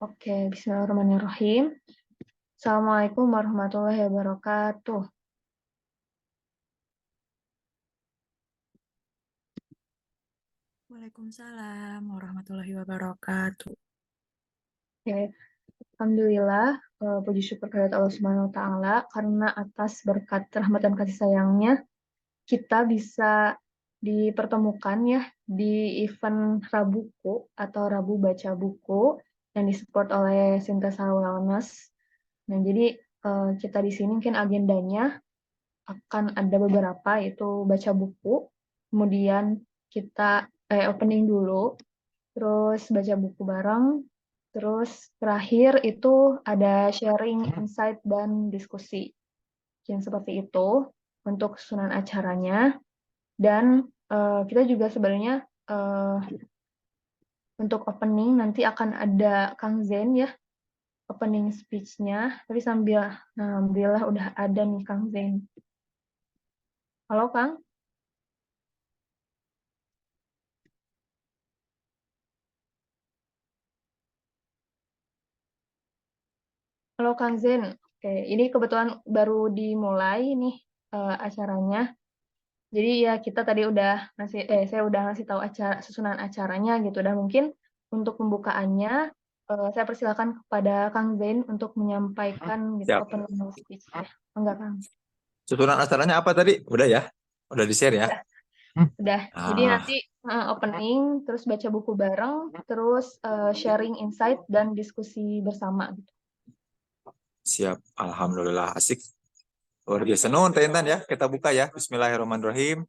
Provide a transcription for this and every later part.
Oke, bismillahirrahmanirrahim. Assalamualaikum warahmatullahi wabarakatuh. Waalaikumsalam warahmatullahi wabarakatuh. Oke, alhamdulillah, puji syukur kehadirat Allah Subhanahu wa taala karena atas berkat rahmat dan kasih sayangnya kita bisa dipertemukan ya di event Rabuku atau Rabu Baca Buku yang disupport oleh Sintesa Wellness. Nah, jadi kita di sini mungkin agendanya akan ada beberapa, yaitu baca buku, kemudian kita opening dulu, terus baca buku bareng, terus terakhir itu ada sharing insight dan diskusi. Yang seperti itu untuk susunan acaranya. Dan kita juga sebenarnya untuk opening nanti akan ada Kang Zen ya, opening speech-nya. Tapi sambil, nah, alhamdulillah udah ada nih Kang Zen. Halo Kang. Halo Kang Zen. Oke, ini kebetulan baru dimulai nih acaranya. Jadi ya kita tadi udah saya udah ngasih tahu susunan acaranya gitu. Dan mungkin untuk pembukaannya saya persilakan kepada Kang Zen untuk menyampaikan gitu Siap. opening speech ya. Enggak Kang? Susunan acaranya apa tadi? Udah ya? Udah di-share ya? Udah. Jadi Ah, nanti opening, terus baca buku bareng, terus sharing insight dan diskusi bersama gitu. siap. Alhamdulillah asik. Luar biasa. Nun, Intan ya. Kita buka ya. Bismillahirrahmanirrahim.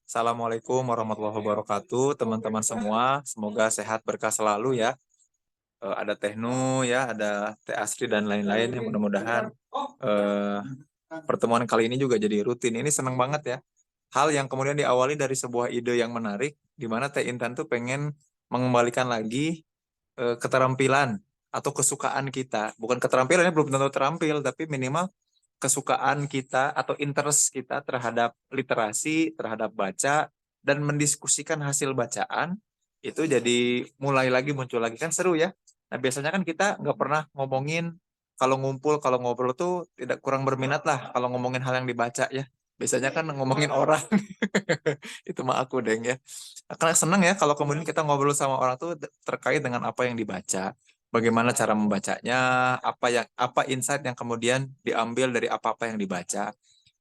Assalamualaikum warahmatullahi wabarakatuh. Teman-teman semua. Semoga sehat berkah selalu ya. Ada Teh Nu ya. Ada Teh Asri dan lain-lain. Ya, mudah-mudahan pertemuan kali ini juga jadi rutin. Ini senang banget ya. Hal yang kemudian diawali dari sebuah ide yang menarik. Di mana Teh Intan tuh pengen mengembalikan lagi keterampilan atau kesukaan kita. Bukan keterampilannya belum tentu terampil, tapi minimal kesukaan kita atau interest kita terhadap literasi, terhadap baca, dan mendiskusikan hasil bacaan, itu jadi mulai lagi muncul lagi. Kan seru ya. Nah biasanya kan kita nggak pernah ngomongin, kalau ngumpul, kalau ngobrol tuh tidak kurang berminat lah kalau ngomongin hal yang dibaca ya. Biasanya kan ngomongin orang. Itu mah aku deng ya. Karena senang ya kalau kemudian kita ngobrol sama orang tuh terkait dengan apa yang dibaca, bagaimana cara membacanya, apa insight yang kemudian diambil dari apa-apa yang dibaca.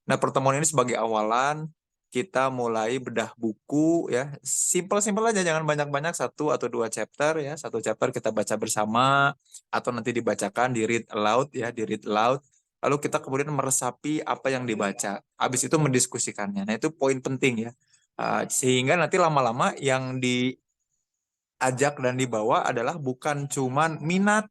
Nah, pertemuan ini sebagai awalan kita mulai bedah buku ya. Simpel-simpel aja, jangan banyak-banyak, satu atau dua chapter ya. Satu chapter kita baca bersama atau nanti dibacakan di read aloud ya, di read aloud. Lalu kita kemudian meresapi apa yang dibaca. Habis itu mendiskusikannya. Nah, itu poin penting ya. Sehingga nanti lama-lama yang diajak dan dibawa adalah bukan cuman minat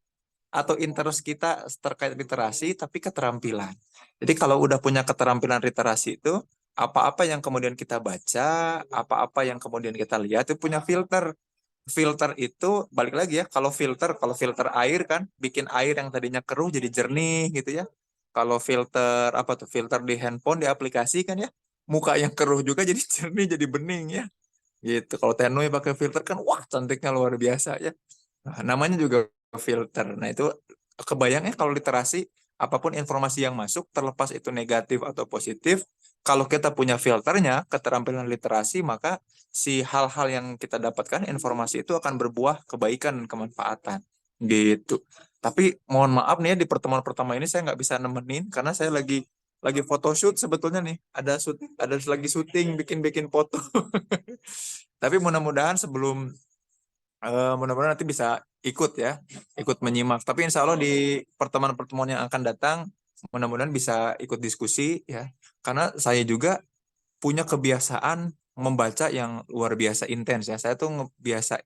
atau interest kita terkait literasi, tapi keterampilan. Jadi kalau udah punya keterampilan literasi itu, apa-apa yang kemudian kita baca, apa-apa yang kemudian kita lihat itu punya filter. Filter itu balik lagi ya, kalau filter air kan bikin air yang tadinya keruh jadi jernih gitu ya. Kalau filter apa tuh? Filter di handphone di aplikasi kan ya, muka yang keruh juga jadi jernih, jadi bening ya. Gitu. Kalau Tenui pakai filter kan wah cantiknya luar biasa ya. Nah, namanya juga filter. Nah, itu kebayangnya kalau literasi, apapun informasi yang masuk, terlepas itu negatif atau positif, kalau kita punya filternya, keterampilan literasi, maka si hal-hal yang kita dapatkan, informasi itu akan berbuah kebaikan dan kemanfaatan. Gitu. Tapi mohon maaf nih ya, di pertemuan pertama ini saya nggak bisa nemenin, karena saya lagi photoshoot sebetulnya nih. Ada lagi syuting, bikin-bikin foto. Tapi mudah-mudahan mudah-mudahan nanti bisa ikut ya, ikut menyimak. Tapi insya Allah di pertemuan-pertemuan yang akan datang, mudah-mudahan bisa ikut diskusi ya. Karena saya juga punya kebiasaan membaca yang luar biasa intens ya. Saya tuh biasa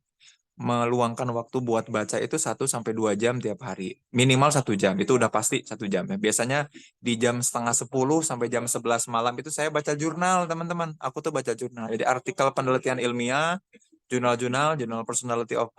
meluangkan waktu buat baca itu 1 sampai 2 jam tiap hari. Minimal 1 jam, itu udah pasti 1 jam ya. Biasanya di jam setengah 10 sampai jam 11 malam itu saya baca jurnal, teman-teman. Aku tuh baca jurnal. Jadi artikel penelitian ilmiah, jurnal personality of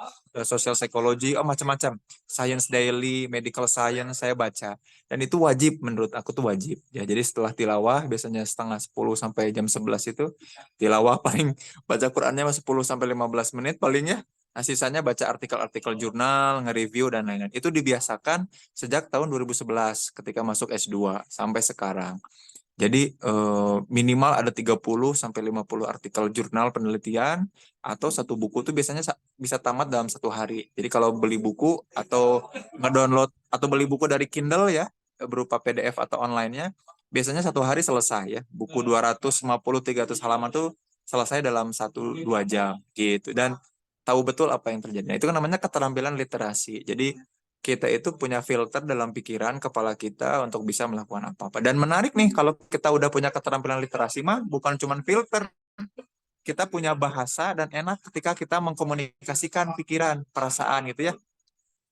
social psychology, oh macam-macam. Science Daily, Medical Science saya baca. Dan itu wajib, menurut aku tuh wajib. Ya, jadi setelah tilawah, biasanya setengah 10 sampai jam 11 itu, tilawah paling baca Qurannya 10 sampai 15 menit paling ya. Nah, sisanya baca artikel-artikel jurnal, nge-review, dan lain-lain. Itu dibiasakan sejak tahun 2011 ketika masuk S2 sampai sekarang. Jadi minimal ada 30 sampai 50 artikel jurnal penelitian atau satu buku itu biasanya bisa tamat dalam 1 hari. Jadi kalau beli buku atau ngedownload atau beli buku dari Kindle ya berupa PDF atau online-nya biasanya 1 hari selesai ya. Buku 250-300 halaman tuh selesai dalam 1-2 jam gitu dan tahu betul apa yang terjadi. Nah, itu kan namanya keterampilan literasi. Jadi kita itu punya filter dalam pikiran kepala kita untuk bisa melakukan apa-apa. Dan menarik nih kalau kita udah punya keterampilan literasi mah bukan cuma filter, kita punya bahasa dan enak ketika kita mengkomunikasikan pikiran, perasaan gitu ya.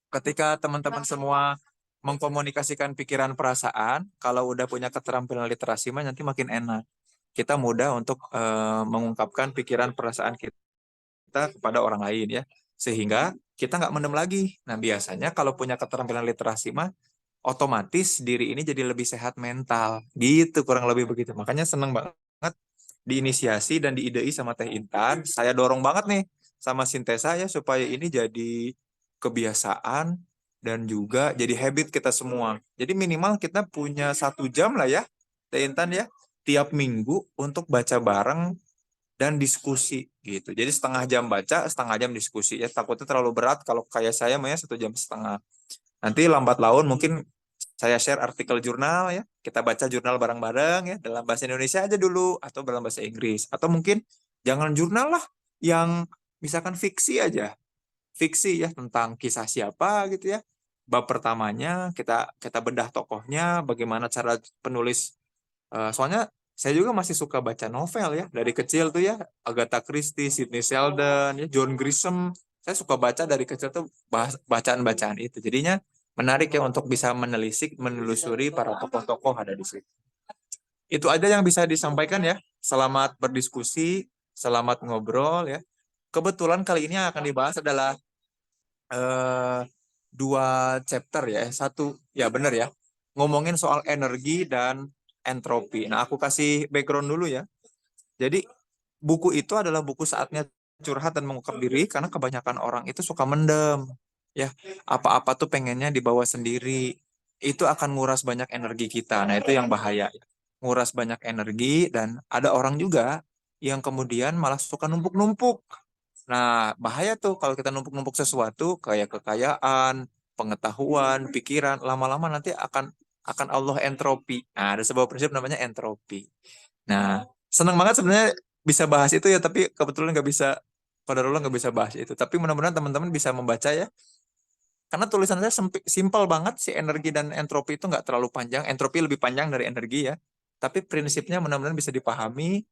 Ketika teman-teman semua mengkomunikasikan pikiran, perasaan, kalau udah punya keterampilan literasi mah nanti makin enak. Kita mudah untuk mengungkapkan pikiran, perasaan kita kepada orang lain ya. Sehingga kita nggak mendem lagi. Nah, biasanya kalau punya keterampilan literasi mah otomatis diri ini jadi lebih sehat mental. Gitu kurang lebih begitu. Makanya seneng banget diinisiasi dan diidei sama Teh Intan. Saya dorong banget nih sama Sintesa ya supaya ini jadi kebiasaan dan juga jadi habit kita semua. Jadi minimal kita punya 1 jam lah ya, Teh Intan ya, tiap minggu untuk baca bareng dan diskusi gitu. Jadi setengah jam baca, setengah jam diskusi ya. Takutnya terlalu berat kalau kayak saya mah ya 1 jam setengah. Nanti lambat laun mungkin saya share artikel jurnal ya. Kita baca jurnal bareng-bareng ya dalam bahasa Indonesia aja dulu atau dalam bahasa Inggris atau mungkin jangan jurnal lah yang misalkan fiksi aja. Fiksi ya tentang kisah siapa gitu ya. Bab pertamanya kita kita bedah tokohnya, bagaimana cara penulis. Soalnya saya juga masih suka baca novel ya dari kecil tuh ya, Agatha Christie, Sidney Sheldon, ya John Grisham. Saya suka baca dari kecil tuh bacaan-bacaan itu. Jadinya menarik ya untuk bisa menelisik, menelusuri para tokoh-tokoh ada di situ. Itu aja yang bisa disampaikan ya. Selamat berdiskusi, selamat ngobrol ya. Kebetulan kali ini yang akan dibahas adalah eh, 2 chapter ya. Satu, ya benar ya. Ngomongin soal energi dan entropi. Nah, aku kasih background dulu ya. Jadi, buku itu adalah buku saatnya curhat dan mengungkap diri karena kebanyakan orang itu suka mendem. Ya, apa-apa tuh pengennya dibawa sendiri. Itu akan nguras banyak energi kita. Nah, itu yang bahaya. Nguras banyak energi dan ada orang juga yang kemudian malah suka numpuk-numpuk. Nah, bahaya tuh kalau kita numpuk-numpuk sesuatu kayak kekayaan, pengetahuan, pikiran, lama-lama nanti akan Allah entropi. Nah, ada sebuah prinsip namanya entropi. Nah, senang banget sebenarnya bisa bahas itu ya, tapi kebetulan nggak bisa, qadarullah nggak bisa bahas itu. Tapi mudah-mudahan teman-teman bisa membaca ya, karena tulisan saya simpel banget si energi dan entropi itu nggak terlalu panjang. Entropi lebih panjang dari energi ya. Tapi prinsipnya mudah-mudahan bisa dipahami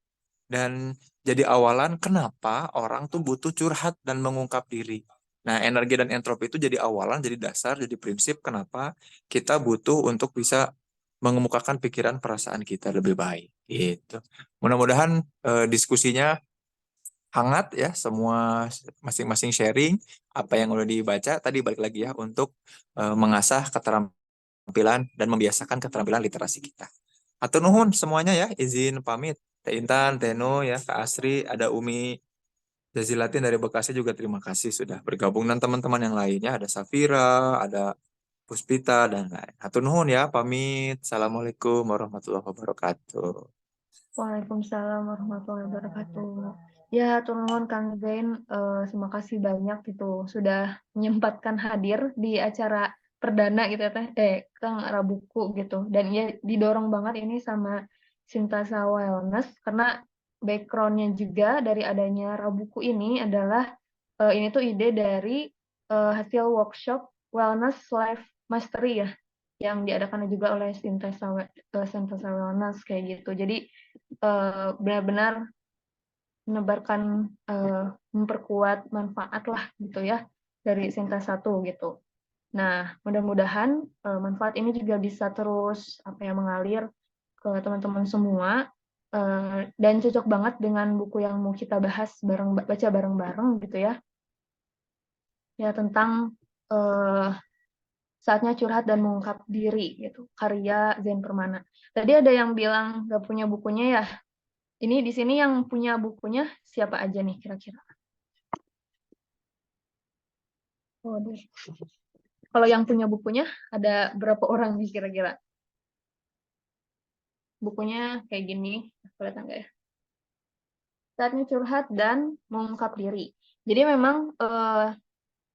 dan jadi awalan kenapa orang tuh butuh curhat dan mengungkap diri. Nah, energi dan entropi itu jadi awalan, jadi dasar, jadi prinsip kenapa kita butuh untuk bisa mengemukakan pikiran perasaan kita lebih baik. Gitu. Mudah-mudahan diskusinya hangat ya, semua masing-masing sharing apa yang udah dibaca. Tadi balik lagi ya untuk mengasah keterampilan dan membiasakan keterampilan literasi kita. Atur nuhun semuanya ya, izin pamit. Teh Intan, Teno ya, Kak Asri, ada Umi Jazilatin dari Bekasi juga terima kasih sudah bergabung dan teman-teman yang lainnya ada Safira, ada Puspita dan lain. Atur nuhun ya, pamit. Assalamualaikum warahmatullahi wabarakatuh. Waalaikumsalam warahmatullahi wabarakatuh. Ya, turun Kang Zain, terima kasih banyak gitu sudah menyempatkan hadir di acara perdana gitu ya Teh, Kang Rabuku gitu. Dan ya didorong banget ini sama Sintasa Wellness karena backgroundnya juga dari adanya Rabuku ini adalah ini tuh ide dari hasil workshop Wellness Life Mastery ya yang diadakan juga oleh Sintasa Wellness kayak gitu. Jadi benar-benar menebarkan memperkuat manfaat lah gitu ya dari Sinta 1 gitu. Nah, mudah-mudahan manfaat ini juga bisa terus mengalir ke teman-teman semua dan cocok banget dengan buku yang mau kita bahas baca bareng-bareng gitu ya. Ya tentang saatnya curhat dan mengungkap diri gitu. Karya Zen Permana. Tadi ada yang bilang nggak punya bukunya ya. Ini di sini yang punya bukunya siapa aja nih kira-kira? Oh, deh. Kalau yang punya bukunya ada berapa orang nih kira-kira? Bukunya kayak gini, kelihatan nggak ya? Saatnya curhat dan mengungkap diri. Jadi memang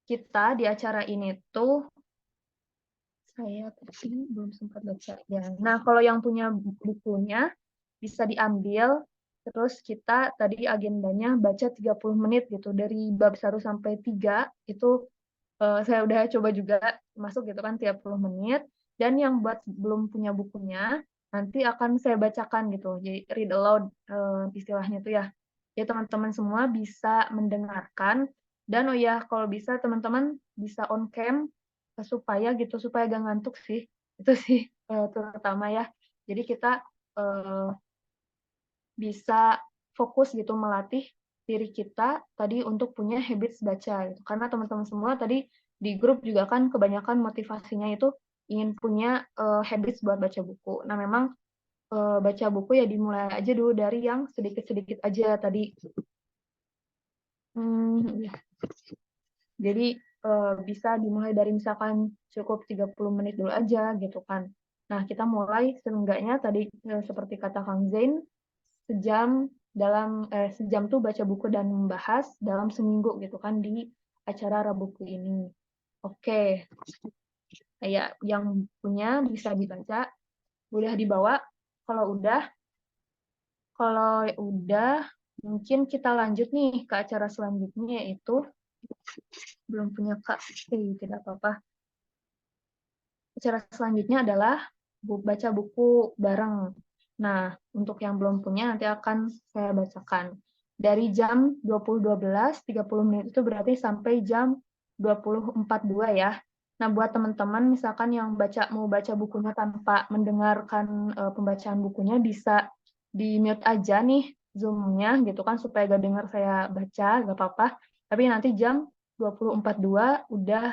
kita di acara ini tuh saya tadi belum sempat baca ya. Nah, kalau yang punya bukunya bisa diambil, terus kita tadi agendanya baca 30 menit gitu. Dari bab 1 sampai 3 itu saya udah coba juga masuk gitu kan 30 menit. Dan yang buat belum punya bukunya, nanti akan saya bacakan gitu. Jadi read aloud istilahnya tuh ya. Ya teman-teman semua bisa mendengarkan. Dan oh ya, kalau bisa teman-teman bisa on cam supaya gak ngantuk sih. Itu sih terutama ya. Jadi kita eh, bisa fokus gitu melatih diri kita tadi untuk punya habits baca gitu. Karena teman-teman semua tadi di grup juga kan kebanyakan motivasinya itu ingin punya habits buat baca buku. Nah, memang baca buku ya dimulai aja dulu dari yang sedikit-sedikit aja tadi. Ya. Jadi bisa dimulai dari misalkan cukup 30 menit dulu aja gitu kan. Nah, kita mulai seenggaknya tadi seperti kata Kang Zain, sejam tuh baca buku dan membahas dalam seminggu gitu kan di acara Rabuku ini. Oke, kayak yang punya bisa dibaca, udah dibawa. Kalau udah mungkin kita lanjut nih ke acara selanjutnya yaitu belum punya Kak, tidak apa-apa. Acara selanjutnya adalah baca buku bareng. Nah, untuk yang belum punya nanti akan saya bacakan. Dari jam 20.12, 30 menit itu berarti sampai jam 20.42 ya. Nah, buat teman-teman misalkan yang mau baca bukunya tanpa mendengarkan pembacaan bukunya, bisa di-mute aja nih Zoom-nya gitu kan, supaya gak dengar saya baca, gak apa-apa. Tapi nanti jam 20.42 udah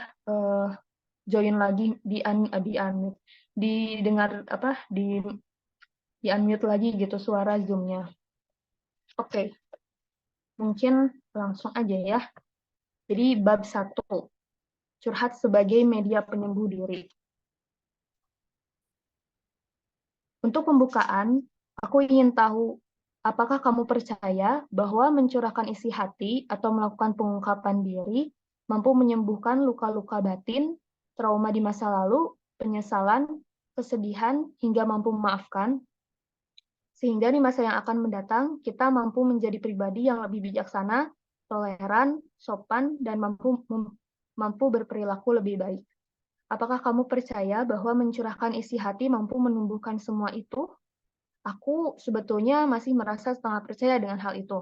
join lagi di unmute, didengar apa di unmute lagi gitu suara Zoom-nya. Oke, mungkin langsung aja ya. Jadi bab 1, curhat sebagai media penyembuh diri. Untuk pembukaan, aku ingin tahu apakah kamu percaya bahwa mencurahkan isi hati atau melakukan pengungkapan diri mampu menyembuhkan luka-luka batin, trauma di masa lalu, penyesalan, kesedihan, hingga mampu memaafkan, sehingga di masa yang akan mendatang kita mampu menjadi pribadi yang lebih bijaksana, toleran, sopan, dan mampu berperilaku lebih baik. Apakah kamu percaya bahwa mencurahkan isi hati mampu menumbuhkan semua itu? Aku sebetulnya masih merasa setengah percaya dengan hal itu.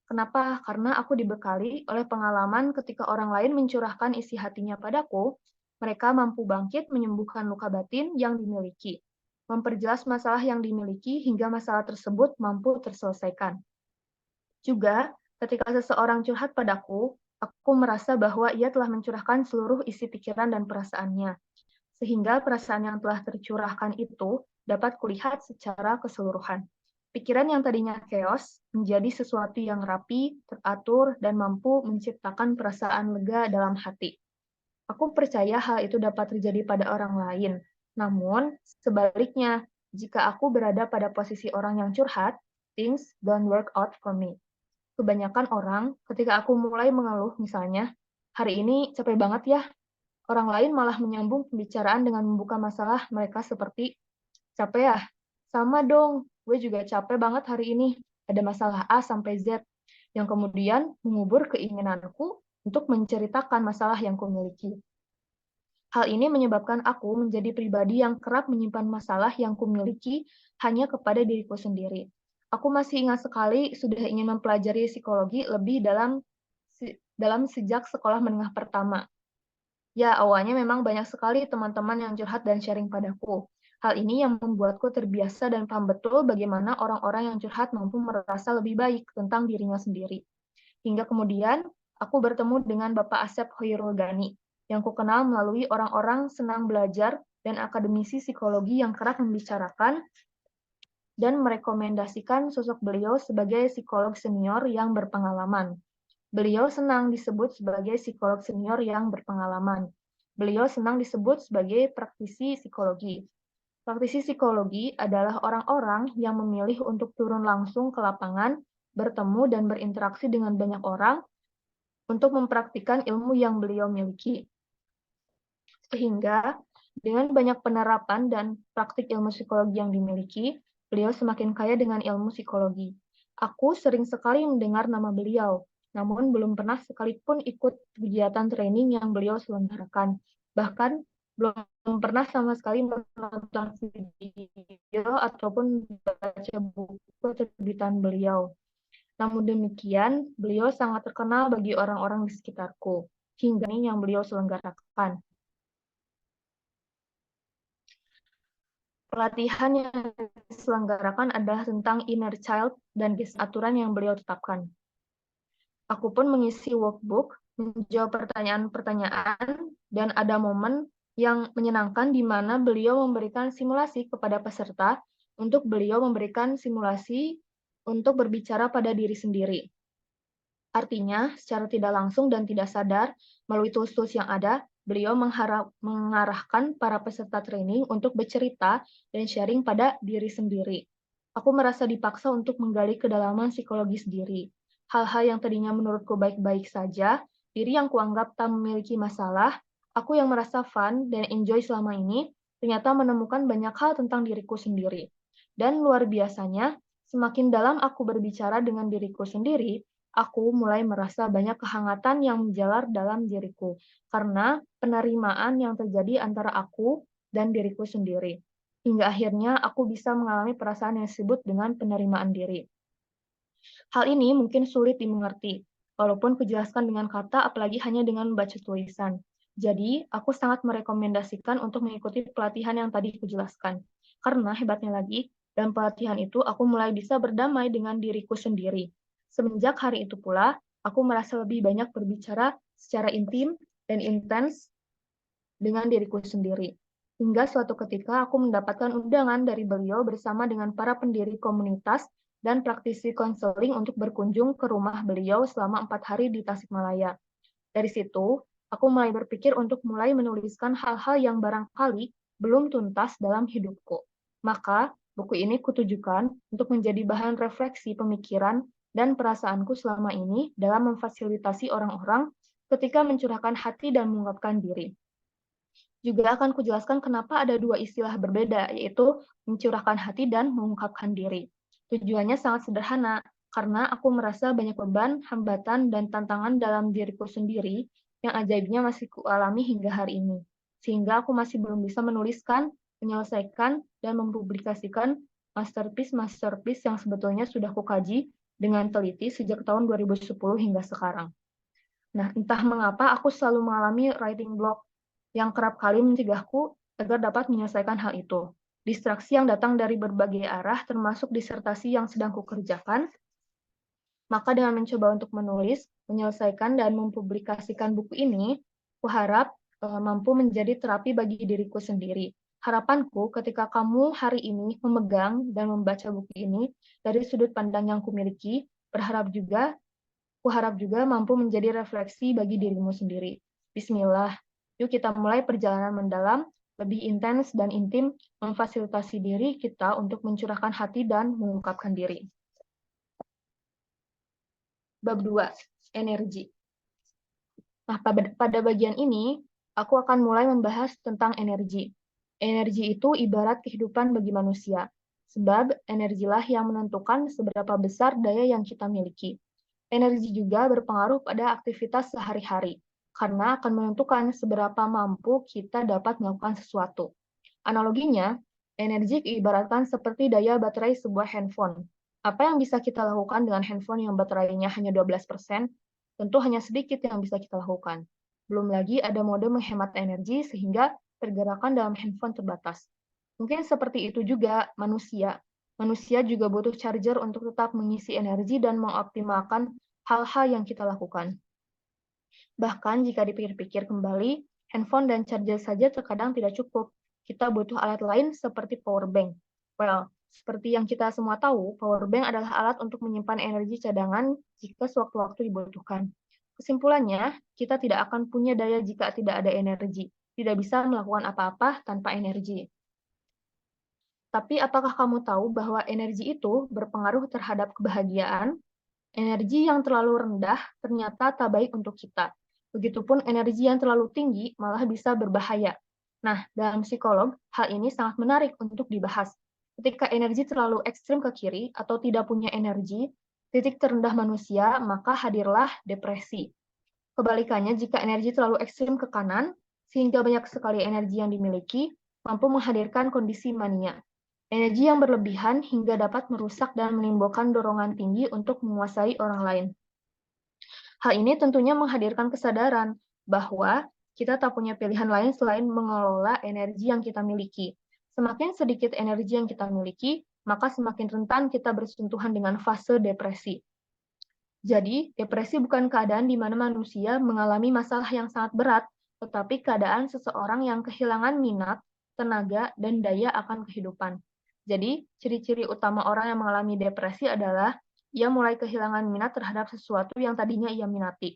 Kenapa? Karena aku dibekali oleh pengalaman ketika orang lain mencurahkan isi hatinya padaku, mereka mampu bangkit menyembuhkan luka batin yang dimiliki, memperjelas masalah yang dimiliki hingga masalah tersebut mampu terselesaikan. Juga, ketika seseorang curhat padaku, aku merasa bahwa ia telah mencurahkan seluruh isi pikiran dan perasaannya, sehingga perasaan yang telah tercurahkan itu dapat kulihat secara keseluruhan. Pikiran yang tadinya chaos menjadi sesuatu yang rapi, teratur, dan mampu menciptakan perasaan lega dalam hati. Aku percaya hal itu dapat terjadi pada orang lain. Namun, sebaliknya, jika aku berada pada posisi orang yang curhat, things don't work out for me. Kebanyakan orang, ketika aku mulai mengeluh misalnya, hari ini capek banget ya, orang lain malah menyambung pembicaraan dengan membuka masalah mereka seperti, capek ya? Sama dong, gue juga capek banget hari ini. Ada masalah A sampai Z, yang kemudian mengubur keinginanku untuk menceritakan masalah yang kumiliki. Hal ini menyebabkan aku menjadi pribadi yang kerap menyimpan masalah yang kumiliki hanya kepada diriku sendiri. Aku masih ingat sekali sudah ingin mempelajari psikologi lebih dalam sejak sekolah menengah pertama. Ya, awalnya memang banyak sekali teman-teman yang curhat dan sharing padaku. Hal ini yang membuatku terbiasa dan paham betul bagaimana orang-orang yang curhat mampu merasa lebih baik tentang dirinya sendiri. Hingga kemudian, aku bertemu dengan Bapak Asep Hoirul Gani, yang kukenal melalui orang-orang senang belajar dan akademisi psikologi yang kerap membicarakan dan merekomendasikan sosok beliau sebagai psikolog senior yang berpengalaman. Beliau senang disebut sebagai psikolog senior yang berpengalaman. Beliau senang disebut sebagai praktisi psikologi. Praktisi psikologi adalah orang-orang yang memilih untuk turun langsung ke lapangan, bertemu dan berinteraksi dengan banyak orang untuk mempraktikkan ilmu yang beliau miliki. Sehingga dengan banyak penerapan dan praktik ilmu psikologi yang dimiliki, beliau semakin kaya dengan ilmu psikologi. Aku sering sekali mendengar nama beliau, namun belum pernah sekalipun ikut kegiatan training yang beliau selenggarakan. Bahkan belum pernah sama sekali menonton video ataupun baca buku terbitan beliau. Namun demikian, beliau sangat terkenal bagi orang-orang di sekitarku, hingga ini yang beliau selenggarakan. Pelatihan yang diselenggarakan adalah tentang inner child dan aturan yang beliau tetapkan. Aku pun mengisi workbook, menjawab pertanyaan-pertanyaan, dan ada momen yang menyenangkan di mana beliau memberikan simulasi kepada peserta untuk beliau memberikan simulasi untuk berbicara pada diri sendiri. Artinya, secara tidak langsung dan tidak sadar, melalui tools-tools yang ada, beliau mengarahkan para peserta training untuk bercerita dan sharing pada diri sendiri. Aku merasa dipaksa untuk menggali kedalaman psikologi sendiri. Hal-hal yang tadinya menurutku baik-baik saja, diri yang kuanggap tak memiliki masalah, aku yang merasa fun dan enjoy selama ini, ternyata menemukan banyak hal tentang diriku sendiri. Dan luar biasanya, semakin dalam aku berbicara dengan diriku sendiri, aku mulai merasa banyak kehangatan yang menjalar dalam diriku, karena penerimaan yang terjadi antara aku dan diriku sendiri. Hingga akhirnya aku bisa mengalami perasaan yang disebut dengan penerimaan diri. Hal ini mungkin sulit dimengerti, walaupun kujelaskan dengan kata, apalagi hanya dengan membaca tulisan. Jadi, aku sangat merekomendasikan untuk mengikuti pelatihan yang tadi kujelaskan. Karena hebatnya lagi, dalam pelatihan itu aku mulai bisa berdamai dengan diriku sendiri. Semenjak hari itu pula, aku merasa lebih banyak berbicara secara intim dan intens dengan diriku sendiri. Hingga suatu ketika aku mendapatkan undangan dari beliau bersama dengan para pendiri komunitas dan praktisi konseling untuk berkunjung ke rumah beliau selama 4 hari di Tasikmalaya. Dari situ, aku mulai berpikir untuk mulai menuliskan hal-hal yang barangkali belum tuntas dalam hidupku. Maka, buku ini kutujukan untuk menjadi bahan refleksi pemikiran dan perasaanku selama ini dalam memfasilitasi orang-orang ketika mencurahkan hati dan mengungkapkan diri. Juga akan kujelaskan kenapa ada dua istilah berbeda, yaitu mencurahkan hati dan mengungkapkan diri. Tujuannya sangat sederhana, karena aku merasa banyak beban, hambatan, dan tantangan dalam diriku sendiri yang ajaibnya masih kualami hingga hari ini. Sehingga aku masih belum bisa menuliskan, menyelesaikan, dan mempublikasikan masterpiece-masterpiece yang sebetulnya sudah kukaji dengan teliti sejak tahun 2010 hingga sekarang. Nah, entah mengapa aku selalu mengalami writing block yang kerap kali mencegahku agar dapat menyelesaikan hal itu. Distraksi yang datang dari berbagai arah, termasuk disertasi yang sedang kukerjakan, maka dengan mencoba untuk menulis, menyelesaikan, dan mempublikasikan buku ini, kuharap mampu menjadi terapi bagi diriku sendiri. Harapanku ketika kamu hari ini memegang dan membaca buku ini dari sudut pandang yang kumiliki, kuharap juga mampu menjadi refleksi bagi dirimu sendiri. Bismillah, yuk kita mulai perjalanan mendalam, lebih intens dan intim, memfasilitasi diri kita untuk mencurahkan hati dan mengungkapkan diri. Bab 2, energi. Nah, pada bagian ini, aku akan mulai membahas tentang energi. Energi itu ibarat kehidupan bagi manusia, sebab energilah yang menentukan seberapa besar daya yang kita miliki. Energi juga berpengaruh pada aktivitas sehari-hari, karena akan menentukan seberapa mampu kita dapat melakukan sesuatu. Analoginya, energi diibaratkan seperti daya baterai sebuah handphone. Apa yang bisa kita lakukan dengan handphone yang baterainya hanya 12%? Tentu hanya sedikit yang bisa kita lakukan. Belum lagi ada mode menghemat energi sehingga pergerakan dalam handphone terbatas. Mungkin seperti itu juga manusia. Manusia juga butuh charger untuk tetap mengisi energi dan mengoptimalkan hal-hal yang kita lakukan. Bahkan jika dipikir-pikir kembali, handphone dan charger saja terkadang tidak cukup. Kita butuh alat lain seperti power bank. Well, seperti yang kita semua tahu, power bank adalah alat untuk menyimpan energi cadangan jika sewaktu-waktu dibutuhkan. Kesimpulannya, kita tidak akan punya daya jika tidak ada energi. Tidak bisa melakukan apa-apa tanpa energi. Tapi apakah kamu tahu bahwa energi itu berpengaruh terhadap kebahagiaan? Energi yang terlalu rendah ternyata tak baik untuk kita. Begitupun energi yang terlalu tinggi malah bisa berbahaya. Nah, dalam psikolog, hal ini sangat menarik untuk dibahas. Ketika energi terlalu ekstrim ke kiri atau tidak punya energi, titik terendah manusia, maka hadirlah depresi. Kebalikannya, jika energi terlalu ekstrim ke kanan, sehingga banyak sekali energi yang dimiliki, mampu menghadirkan kondisi mania. Energi yang berlebihan hingga dapat merusak dan menimbulkan dorongan tinggi untuk menguasai orang lain. Hal ini tentunya menghadirkan kesadaran bahwa kita tak punya pilihan lain selain mengelola energi yang kita miliki. Semakin sedikit energi yang kita miliki, maka semakin rentan kita bersentuhan dengan fase depresi. Jadi, depresi bukan keadaan di mana manusia mengalami masalah yang sangat berat, tetapi keadaan seseorang yang kehilangan minat, tenaga, dan daya akan kehidupan. Jadi, ciri-ciri utama orang yang mengalami depresi adalah ia mulai kehilangan minat terhadap sesuatu yang tadinya ia minati.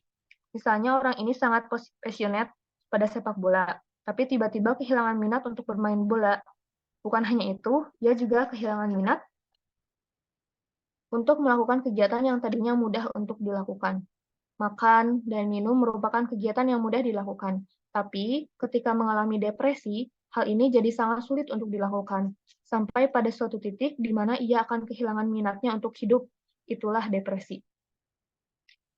Misalnya orang ini sangat passionate pada sepak bola, tapi tiba-tiba kehilangan minat untuk bermain bola. Bukan hanya itu, ia juga kehilangan minat untuk melakukan kegiatan yang tadinya mudah untuk dilakukan. Makan dan minum merupakan kegiatan yang mudah dilakukan. Tapi, ketika mengalami depresi, hal ini jadi sangat sulit untuk dilakukan. Sampai pada suatu titik di mana ia akan kehilangan minatnya untuk hidup. Itulah depresi.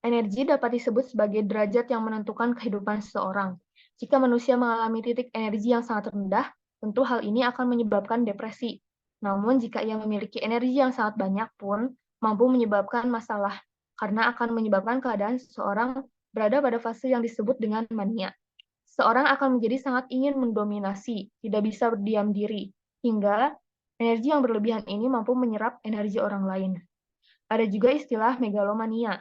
Energi dapat disebut sebagai derajat yang menentukan kehidupan seseorang. Jika manusia mengalami titik energi yang sangat rendah, tentu hal ini akan menyebabkan depresi. Namun, jika ia memiliki energi yang sangat banyak pun, mampu menyebabkan masalah, karena akan menyebabkan keadaan seseorang berada pada fase yang disebut dengan mania. Seseorang akan menjadi sangat ingin mendominasi, tidak bisa berdiam diri, hingga energi yang berlebihan ini mampu menyerap energi orang lain. Ada juga istilah megalomania.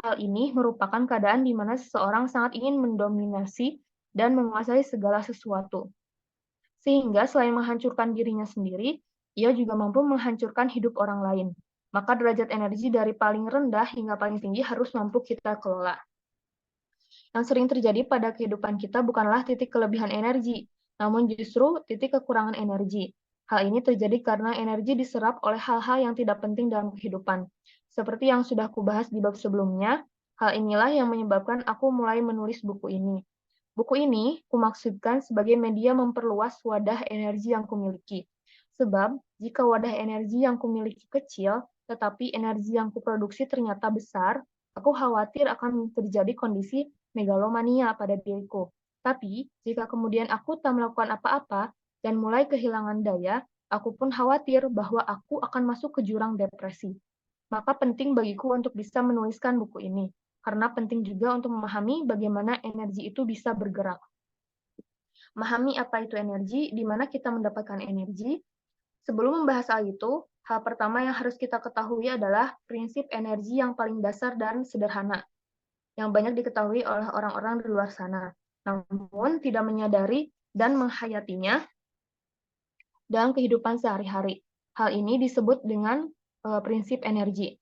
Hal ini merupakan keadaan di mana seseorang sangat ingin mendominasi dan menguasai segala sesuatu. Sehingga selain menghancurkan dirinya sendiri, ia juga mampu menghancurkan hidup orang lain. Maka derajat energi dari paling rendah hingga paling tinggi harus mampu kita kelola. Yang sering terjadi pada kehidupan kita bukanlah titik kelebihan energi, namun justru titik kekurangan energi. Hal ini terjadi karena energi diserap oleh hal-hal yang tidak penting dalam kehidupan. Seperti yang sudah kubahas di bab sebelumnya, hal inilah yang menyebabkan aku mulai menulis buku ini. Buku ini kumaksudkan sebagai media memperluas wadah energi yang kumiliki. Sebab, jika wadah energi yang kumiliki kecil, tetapi energi yang kuproduksi ternyata besar, aku khawatir akan terjadi kondisi megalomania pada diriku. Tapi, jika kemudian aku tak melakukan apa-apa dan mulai kehilangan daya, aku pun khawatir bahwa aku akan masuk ke jurang depresi. Maka penting bagiku untuk bisa menuliskan buku ini, karena penting juga untuk memahami bagaimana energi itu bisa bergerak. Memahami apa itu energi, di mana kita mendapatkan energi. Sebelum membahas hal itu, hal pertama yang harus kita ketahui adalah prinsip energi yang paling dasar dan sederhana, yang banyak diketahui oleh orang-orang di luar sana, namun tidak menyadari dan menghayatinya dalam kehidupan sehari-hari. Hal ini disebut dengan prinsip energi.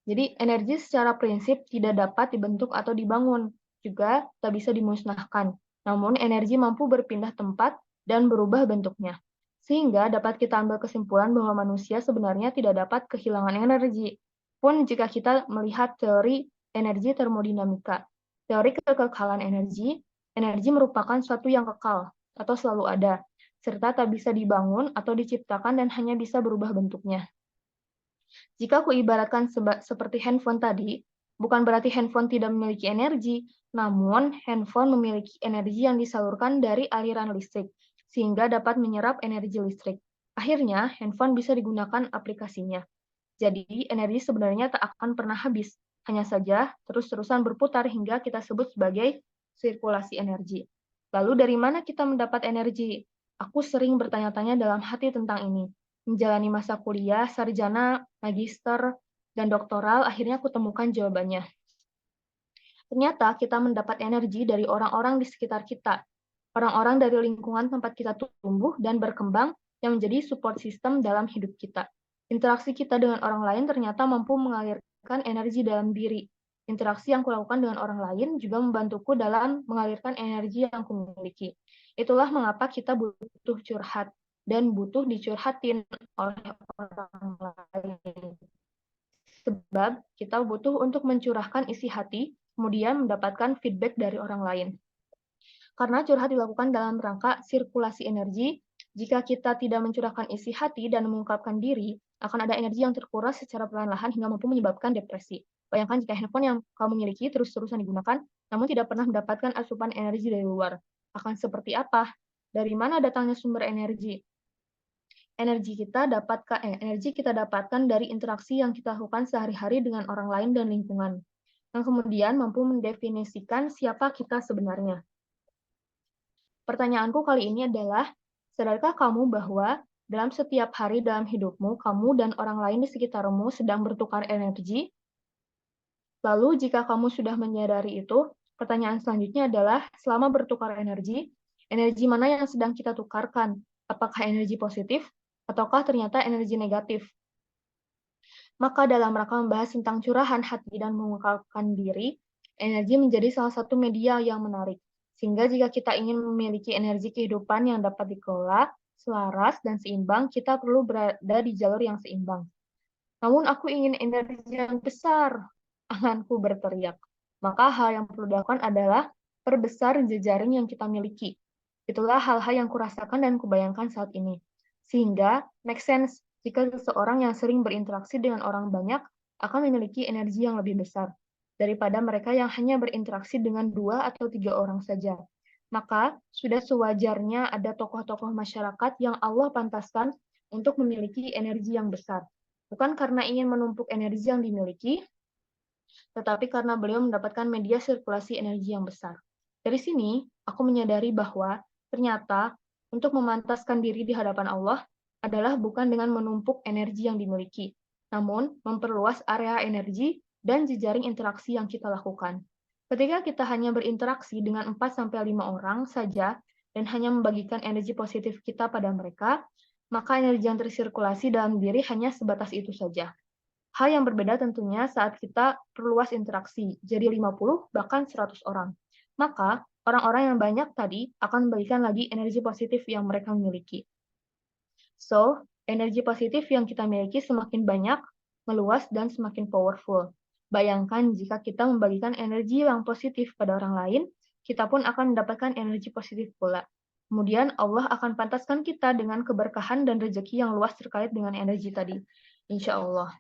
Jadi, energi secara prinsip tidak dapat dibentuk atau dibangun, juga tak bisa dimusnahkan. Namun, energi mampu berpindah tempat dan berubah bentuknya. Sehingga dapat kita ambil kesimpulan bahwa manusia sebenarnya tidak dapat kehilangan energi. Pun jika kita melihat teori energi termodinamika. Teori kekekalan energi, energi merupakan suatu yang kekal atau selalu ada, serta tak bisa dibangun atau diciptakan dan hanya bisa berubah bentuknya. Jika aku ibaratkan seperti handphone tadi, bukan berarti handphone tidak memiliki energi, namun handphone memiliki energi yang disalurkan dari aliran listrik, sehingga dapat menyerap energi listrik. Akhirnya, handphone bisa digunakan aplikasinya. Jadi, energi sebenarnya tak akan pernah habis, hanya saja terus-terusan berputar hingga kita sebut sebagai sirkulasi energi. Lalu dari mana kita mendapat energi? Aku sering bertanya-tanya dalam hati tentang ini. Menjalani masa kuliah, sarjana, magister, dan doktoral, akhirnya aku temukan jawabannya. Ternyata kita mendapat energi dari orang-orang di sekitar kita, orang-orang dari lingkungan tempat kita tumbuh dan berkembang yang menjadi support system dalam hidup kita. Interaksi kita dengan orang lain ternyata mampu mengalirkan energi dalam diri. Interaksi yang kulakukan dengan orang lain juga membantuku dalam mengalirkan energi yang kumiliki. Itulah mengapa kita butuh curhat dan butuh dicurhatin oleh orang lain. Sebab kita butuh untuk mencurahkan isi hati, kemudian mendapatkan feedback dari orang lain. Karena curhat dilakukan dalam rangka sirkulasi energi, jika kita tidak mencurahkan isi hati dan mengungkapkan diri, akan ada energi yang terkuras secara perlahan-lahan hingga mampu menyebabkan depresi. Bayangkan jika handphone yang kamu miliki terus-terusan digunakan, namun tidak pernah mendapatkan asupan energi dari luar. Akan seperti apa? Dari mana datangnya sumber energi? Energi kita dapatkan dari interaksi yang kita lakukan sehari-hari dengan orang lain dan lingkungan, yang kemudian mampu mendefinisikan siapa kita sebenarnya. Pertanyaanku kali ini adalah, sadarkah kamu bahwa dalam setiap hari dalam hidupmu, kamu dan orang lain di sekitarmu sedang bertukar energi? Lalu, jika kamu sudah menyadari itu, pertanyaan selanjutnya adalah, selama bertukar energi mana yang sedang kita tukarkan? Apakah energi positif, ataukah ternyata energi negatif? Maka dalam rangka membahas tentang curahan hati dan mengungkapkan diri, energi menjadi salah satu media yang menarik. Sehingga jika kita ingin memiliki energi kehidupan yang dapat dikelola, selaras, dan seimbang, kita perlu berada di jalur yang seimbang. Namun aku ingin energi yang besar, anganku berteriak. Maka hal yang perlu dilakukan adalah perbesar jejaring yang kita miliki. Itulah hal-hal yang kurasakan dan kubayangkan saat ini. Sehingga, make sense jika seseorang yang sering berinteraksi dengan orang banyak akan memiliki energi yang lebih besar daripada mereka yang hanya berinteraksi dengan 2 atau 3 orang saja. Maka, sudah sewajarnya ada tokoh-tokoh masyarakat yang Allah pantaskan untuk memiliki energi yang besar. Bukan karena ingin menumpuk energi yang dimiliki, tetapi karena beliau mendapatkan media sirkulasi energi yang besar. Dari sini, aku menyadari bahwa ternyata untuk memantaskan diri di hadapan Allah adalah bukan dengan menumpuk energi yang dimiliki, namun memperluas area energi dan jejaring interaksi yang kita lakukan. Ketika kita hanya berinteraksi dengan 4-5 orang saja dan hanya membagikan energi positif kita pada mereka, maka energi yang tersirkulasi dalam diri hanya sebatas itu saja. Hal yang berbeda tentunya saat kita perluas interaksi, jadi 50 bahkan 100 orang. Maka, orang-orang yang banyak tadi akan membagikan lagi energi positif yang mereka miliki. So, energi positif yang kita miliki semakin banyak, meluas, dan semakin powerful. Bayangkan jika kita membagikan energi yang positif pada orang lain, kita pun akan mendapatkan energi positif pula. Kemudian Allah akan pantaskan kita dengan keberkahan dan rezeki yang luas terkait dengan energi tadi. Insya Allah.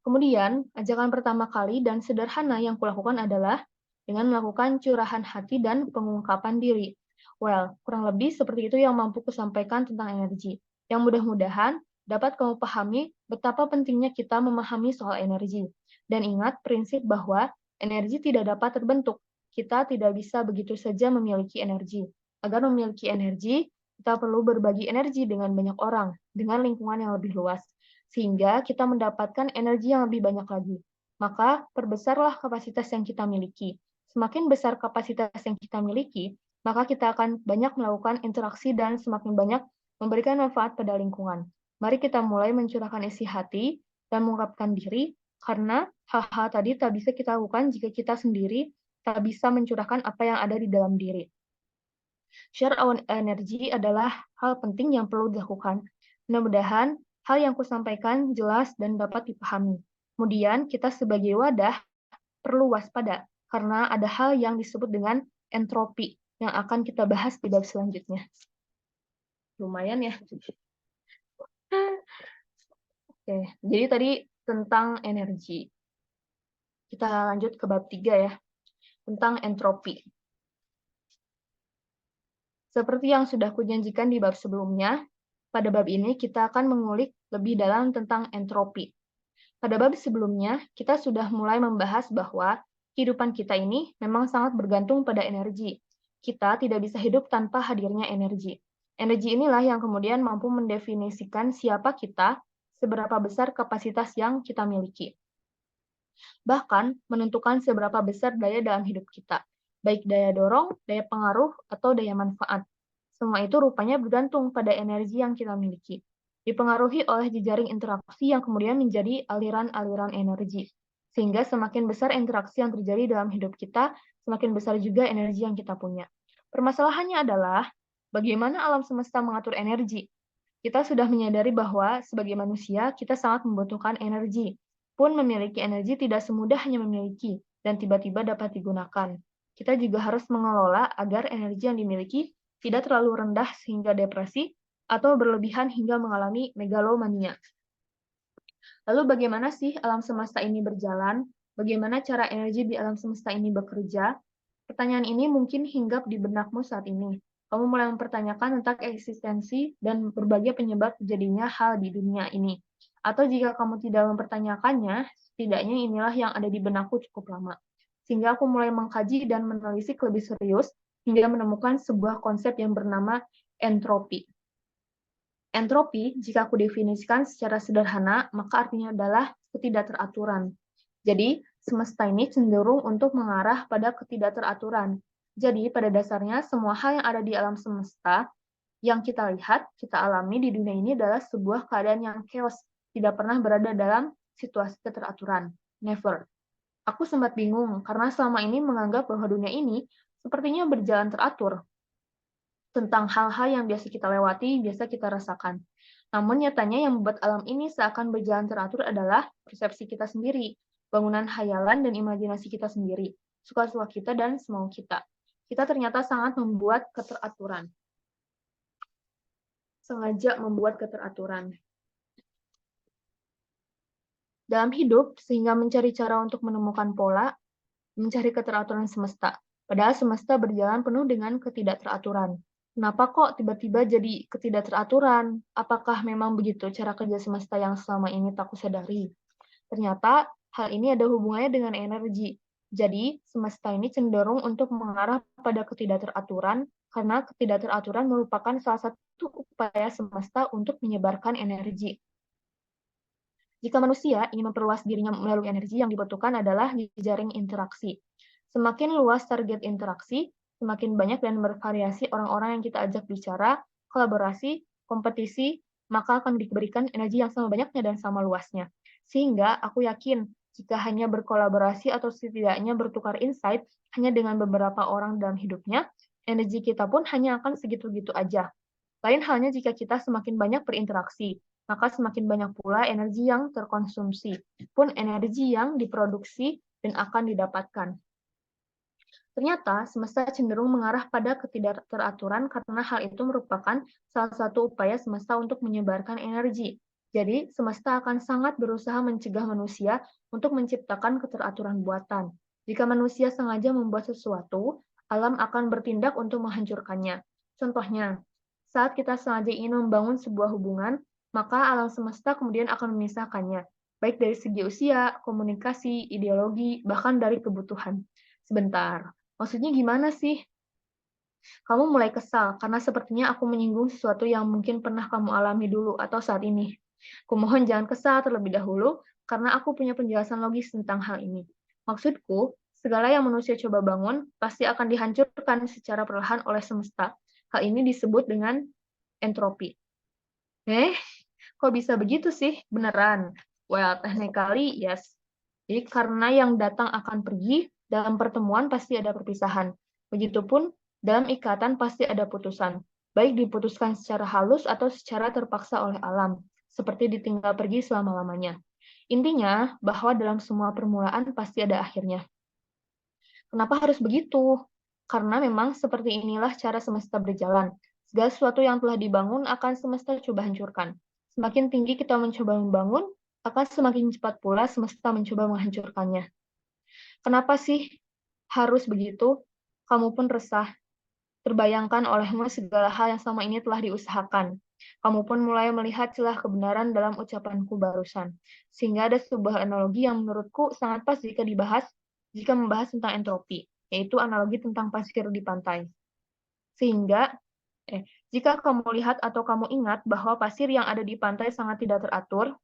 Kemudian, ajakan pertama kali dan sederhana yang kulakukan adalah dengan melakukan curahan hati dan pengungkapan diri. Well, kurang lebih seperti itu yang mampu kusampaikan tentang energi. Yang mudah-mudahan dapat kamu pahami betapa pentingnya kita memahami soal energi. Dan ingat prinsip bahwa energi tidak dapat terbentuk. Kita tidak bisa begitu saja memiliki energi. Agar memiliki energi, kita perlu berbagi energi dengan banyak orang, dengan lingkungan yang lebih luas, sehingga kita mendapatkan energi yang lebih banyak lagi. Maka, perbesarlah kapasitas yang kita miliki. Semakin besar kapasitas yang kita miliki, maka kita akan banyak melakukan interaksi dan semakin banyak memberikan manfaat pada lingkungan. Mari kita mulai mencurahkan isi hati dan mengungkapkan diri, karena hal-hal tadi tak bisa kita lakukan jika kita sendiri tak bisa mencurahkan apa yang ada di dalam diri. Share our energy adalah hal penting yang perlu dilakukan. Mudah-mudahan hal yang kusampaikan jelas dan dapat dipahami. Kemudian, kita sebagai wadah perlu waspada, karena ada hal yang disebut dengan entropi, yang akan kita bahas di bab selanjutnya. Lumayan ya. Oke, jadi tadi tentang energi. Kita lanjut ke bab 3 ya, tentang entropi. Seperti yang sudah kujanjikan di bab sebelumnya, pada bab ini kita akan mengulik lebih dalam tentang entropi. Pada bab sebelumnya, kita sudah mulai membahas bahwa kehidupan kita ini memang sangat bergantung pada energi. Kita tidak bisa hidup tanpa hadirnya energi. Energi inilah yang kemudian mampu mendefinisikan siapa kita, seberapa besar kapasitas yang kita miliki. Bahkan menentukan seberapa besar daya dalam hidup kita, baik daya dorong, daya pengaruh, atau daya manfaat. Semua itu rupanya bergantung pada energi yang kita miliki, dipengaruhi oleh jejaring interaksi yang kemudian menjadi aliran-aliran energi. Sehingga semakin besar interaksi yang terjadi dalam hidup kita, semakin besar juga energi yang kita punya. Permasalahannya adalah bagaimana alam semesta mengatur energi. Kita sudah menyadari bahwa sebagai manusia, kita sangat membutuhkan energi. Pun memiliki energi tidak semudah hanya memiliki dan tiba-tiba dapat digunakan. Kita juga harus mengelola agar energi yang dimiliki tidak terlalu rendah sehingga depresi atau berlebihan hingga mengalami megalomania. Lalu bagaimana sih alam semesta ini berjalan? Bagaimana cara energi di alam semesta ini bekerja? Pertanyaan ini mungkin hinggap di benakmu saat ini. Kamu mulai mempertanyakan tentang eksistensi dan berbagai penyebab terjadinya hal di dunia ini. Atau jika kamu tidak mempertanyakannya, setidaknya inilah yang ada di benakku cukup lama. Sehingga aku mulai mengkaji dan menelisik lebih serius hingga menemukan sebuah konsep yang bernama entropi. Entropi, jika aku definisikan secara sederhana, maka artinya adalah ketidakteraturan. Jadi, semesta ini cenderung untuk mengarah pada ketidakteraturan. Jadi, pada dasarnya, semua hal yang ada di alam semesta yang kita lihat, kita alami di dunia ini adalah sebuah keadaan yang chaos, tidak pernah berada dalam situasi keteraturan. Never. Aku sempat bingung, karena selama ini menganggap bahwa dunia ini sepertinya berjalan teratur, tentang hal-hal yang biasa kita lewati, biasa kita rasakan. Namun nyatanya yang membuat alam ini seakan berjalan teratur adalah persepsi kita sendiri, bangunan hayalan dan imajinasi kita sendiri, suka-suka kita dan semau kita. Kita ternyata sangat membuat keteraturan. Sengaja membuat keteraturan. Dalam hidup, sehingga mencari cara untuk menemukan pola, mencari keteraturan semesta. Padahal semesta berjalan penuh dengan ketidakteraturan. Kenapa kok tiba-tiba jadi ketidakteraturan? Apakah memang begitu cara kerja semesta yang selama ini tak kusadari? Ternyata hal ini ada hubungannya dengan energi. Jadi, semesta ini cenderung untuk mengarah pada ketidakteraturan karena ketidakteraturan merupakan salah satu upaya semesta untuk menyebarkan energi. Jika manusia ingin memperluas dirinya melalui energi, yang dibutuhkan adalah jejaring interaksi. Semakin luas target interaksi, semakin banyak dan bervariasi orang-orang yang kita ajak bicara, kolaborasi, kompetisi, maka akan diberikan energi yang sama banyaknya dan sama luasnya. Sehingga aku yakin, jika hanya berkolaborasi atau setidaknya bertukar insight hanya dengan beberapa orang dalam hidupnya, energi kita pun hanya akan segitu-gitu aja. Lain halnya jika kita semakin banyak berinteraksi, maka semakin banyak pula energi yang terkonsumsi, pun energi yang diproduksi dan akan didapatkan. Ternyata, semesta cenderung mengarah pada ketidakteraturan karena hal itu merupakan salah satu upaya semesta untuk menyebarkan energi. Jadi, semesta akan sangat berusaha mencegah manusia untuk menciptakan keteraturan buatan. Jika manusia sengaja membuat sesuatu, alam akan bertindak untuk menghancurkannya. Contohnya, saat kita sengaja ingin membangun sebuah hubungan, maka alam semesta kemudian akan memisahkannya, baik dari segi usia, komunikasi, ideologi, bahkan dari kebutuhan. Sebentar, maksudnya gimana sih? Kamu mulai kesal karena sepertinya aku menyinggung sesuatu yang mungkin pernah kamu alami dulu atau saat ini. Kumohon jangan kesal terlebih dahulu karena aku punya penjelasan logis tentang hal ini. Maksudku, segala yang manusia coba bangun pasti akan dihancurkan secara perlahan oleh semesta. Hal ini disebut dengan entropi. Kok bisa begitu sih? Beneran? Well, technically, yes. Jadi karena yang datang akan pergi, dalam pertemuan pasti ada perpisahan. Begitupun dalam ikatan pasti ada putusan, baik diputuskan secara halus atau secara terpaksa oleh alam, seperti ditinggal pergi selama-lamanya. Intinya, bahwa dalam semua permulaan pasti ada akhirnya. Kenapa harus begitu? Karena memang seperti inilah cara semesta berjalan. Segala sesuatu yang telah dibangun akan semesta coba hancurkan. Semakin tinggi kita mencoba membangun, akan semakin cepat pula semesta mencoba menghancurkannya. Kenapa sih harus begitu? Kamu pun resah. Terbayangkan olehmu segala hal yang selama ini telah diusahakan. Kamu pun mulai melihat celah kebenaran dalam ucapanku barusan. Sehingga ada sebuah analogi yang menurutku sangat pas jika membahas tentang entropi, yaitu analogi tentang pasir di pantai. Sehingga, jika kamu lihat atau kamu ingat bahwa pasir yang ada di pantai sangat tidak teratur,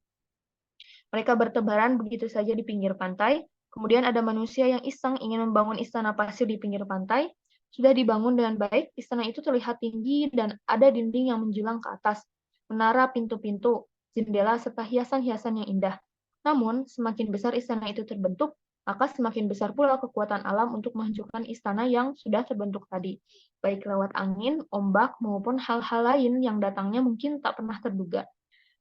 mereka bertebaran begitu saja di pinggir pantai. Kemudian ada manusia yang iseng ingin membangun istana pasir di pinggir pantai. Sudah dibangun dengan baik, istana itu terlihat tinggi dan ada dinding yang menjulang ke atas, menara, pintu-pintu, jendela, serta hiasan-hiasan yang indah. Namun, semakin besar istana itu terbentuk, maka semakin besar pula kekuatan alam untuk menghancurkan istana yang sudah terbentuk tadi, baik lewat angin, ombak, maupun hal-hal lain yang datangnya mungkin tak pernah terduga.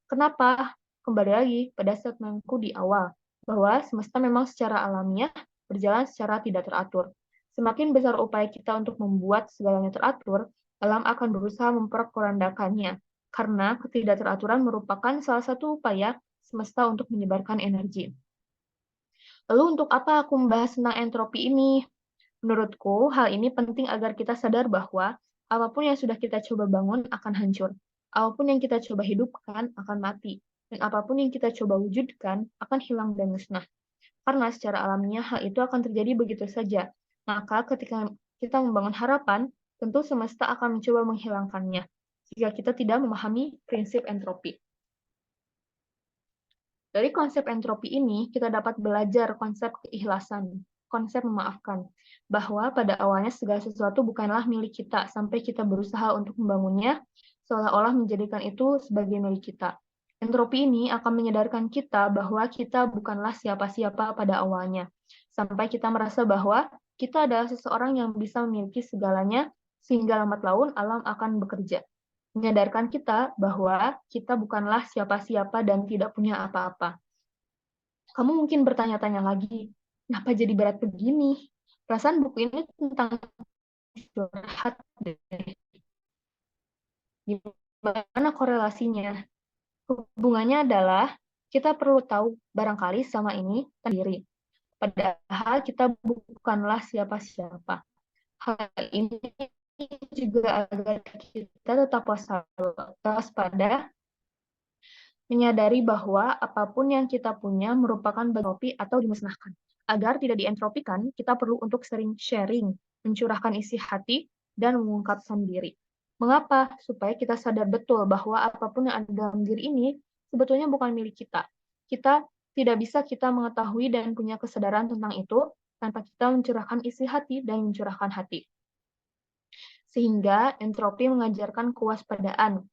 Kenapa? Kembali lagi pada statementku di awal, bahwa semesta memang secara alamiah berjalan secara tidak teratur. Semakin besar upaya kita untuk membuat segalanya teratur, alam akan berusaha memperporandakannya, karena ketidakteraturan merupakan salah satu upaya semesta untuk menyebarkan energi. Lalu untuk apa aku membahas tentang entropi ini? Menurutku, hal ini penting agar kita sadar bahwa apapun yang sudah kita coba bangun akan hancur. Apapun yang kita coba hidupkan akan mati. Dan apapun yang kita coba wujudkan akan hilang dan musnah. Karena secara alamiah hal itu akan terjadi begitu saja. Maka ketika kita membangun harapan, tentu semesta akan mencoba menghilangkannya. Jika kita tidak memahami prinsip entropi. Dari konsep entropi ini, kita dapat belajar konsep keikhlasan, konsep memaafkan, bahwa pada awalnya segala sesuatu bukanlah milik kita sampai kita berusaha untuk membangunnya, seolah-olah menjadikan itu sebagai milik kita. Entropi ini akan menyadarkan kita bahwa kita bukanlah siapa-siapa pada awalnya, sampai kita merasa bahwa kita adalah seseorang yang bisa memiliki segalanya, sehingga lambat laun alam akan bekerja. Menyadarkan kita bahwa kita bukanlah siapa-siapa dan tidak punya apa-apa. Kamu mungkin bertanya-tanya lagi, kenapa jadi berat begini? Perasaan buku ini tentang curhat deh. Gimana korelasinya? Hubungannya adalah kita perlu tahu barangkali sama ini sendiri. Padahal kita bukanlah siapa-siapa. Hal ini juga agar kita tetap waspada, menyadari bahwa apapun yang kita punya merupakan entropi atau dimusnahkan. Agar tidak dientropikan, kita perlu untuk sering sharing, mencurahkan isi hati, dan mengungkapkan diri. Mengapa? Supaya kita sadar betul bahwa apapun yang ada dalam diri ini sebetulnya bukan milik kita. Kita tidak bisa kita mengetahui dan punya kesadaran tentang itu tanpa kita mencurahkan isi hati dan mencurahkan hati. Sehingga entropi mengajarkan kewaspadaan,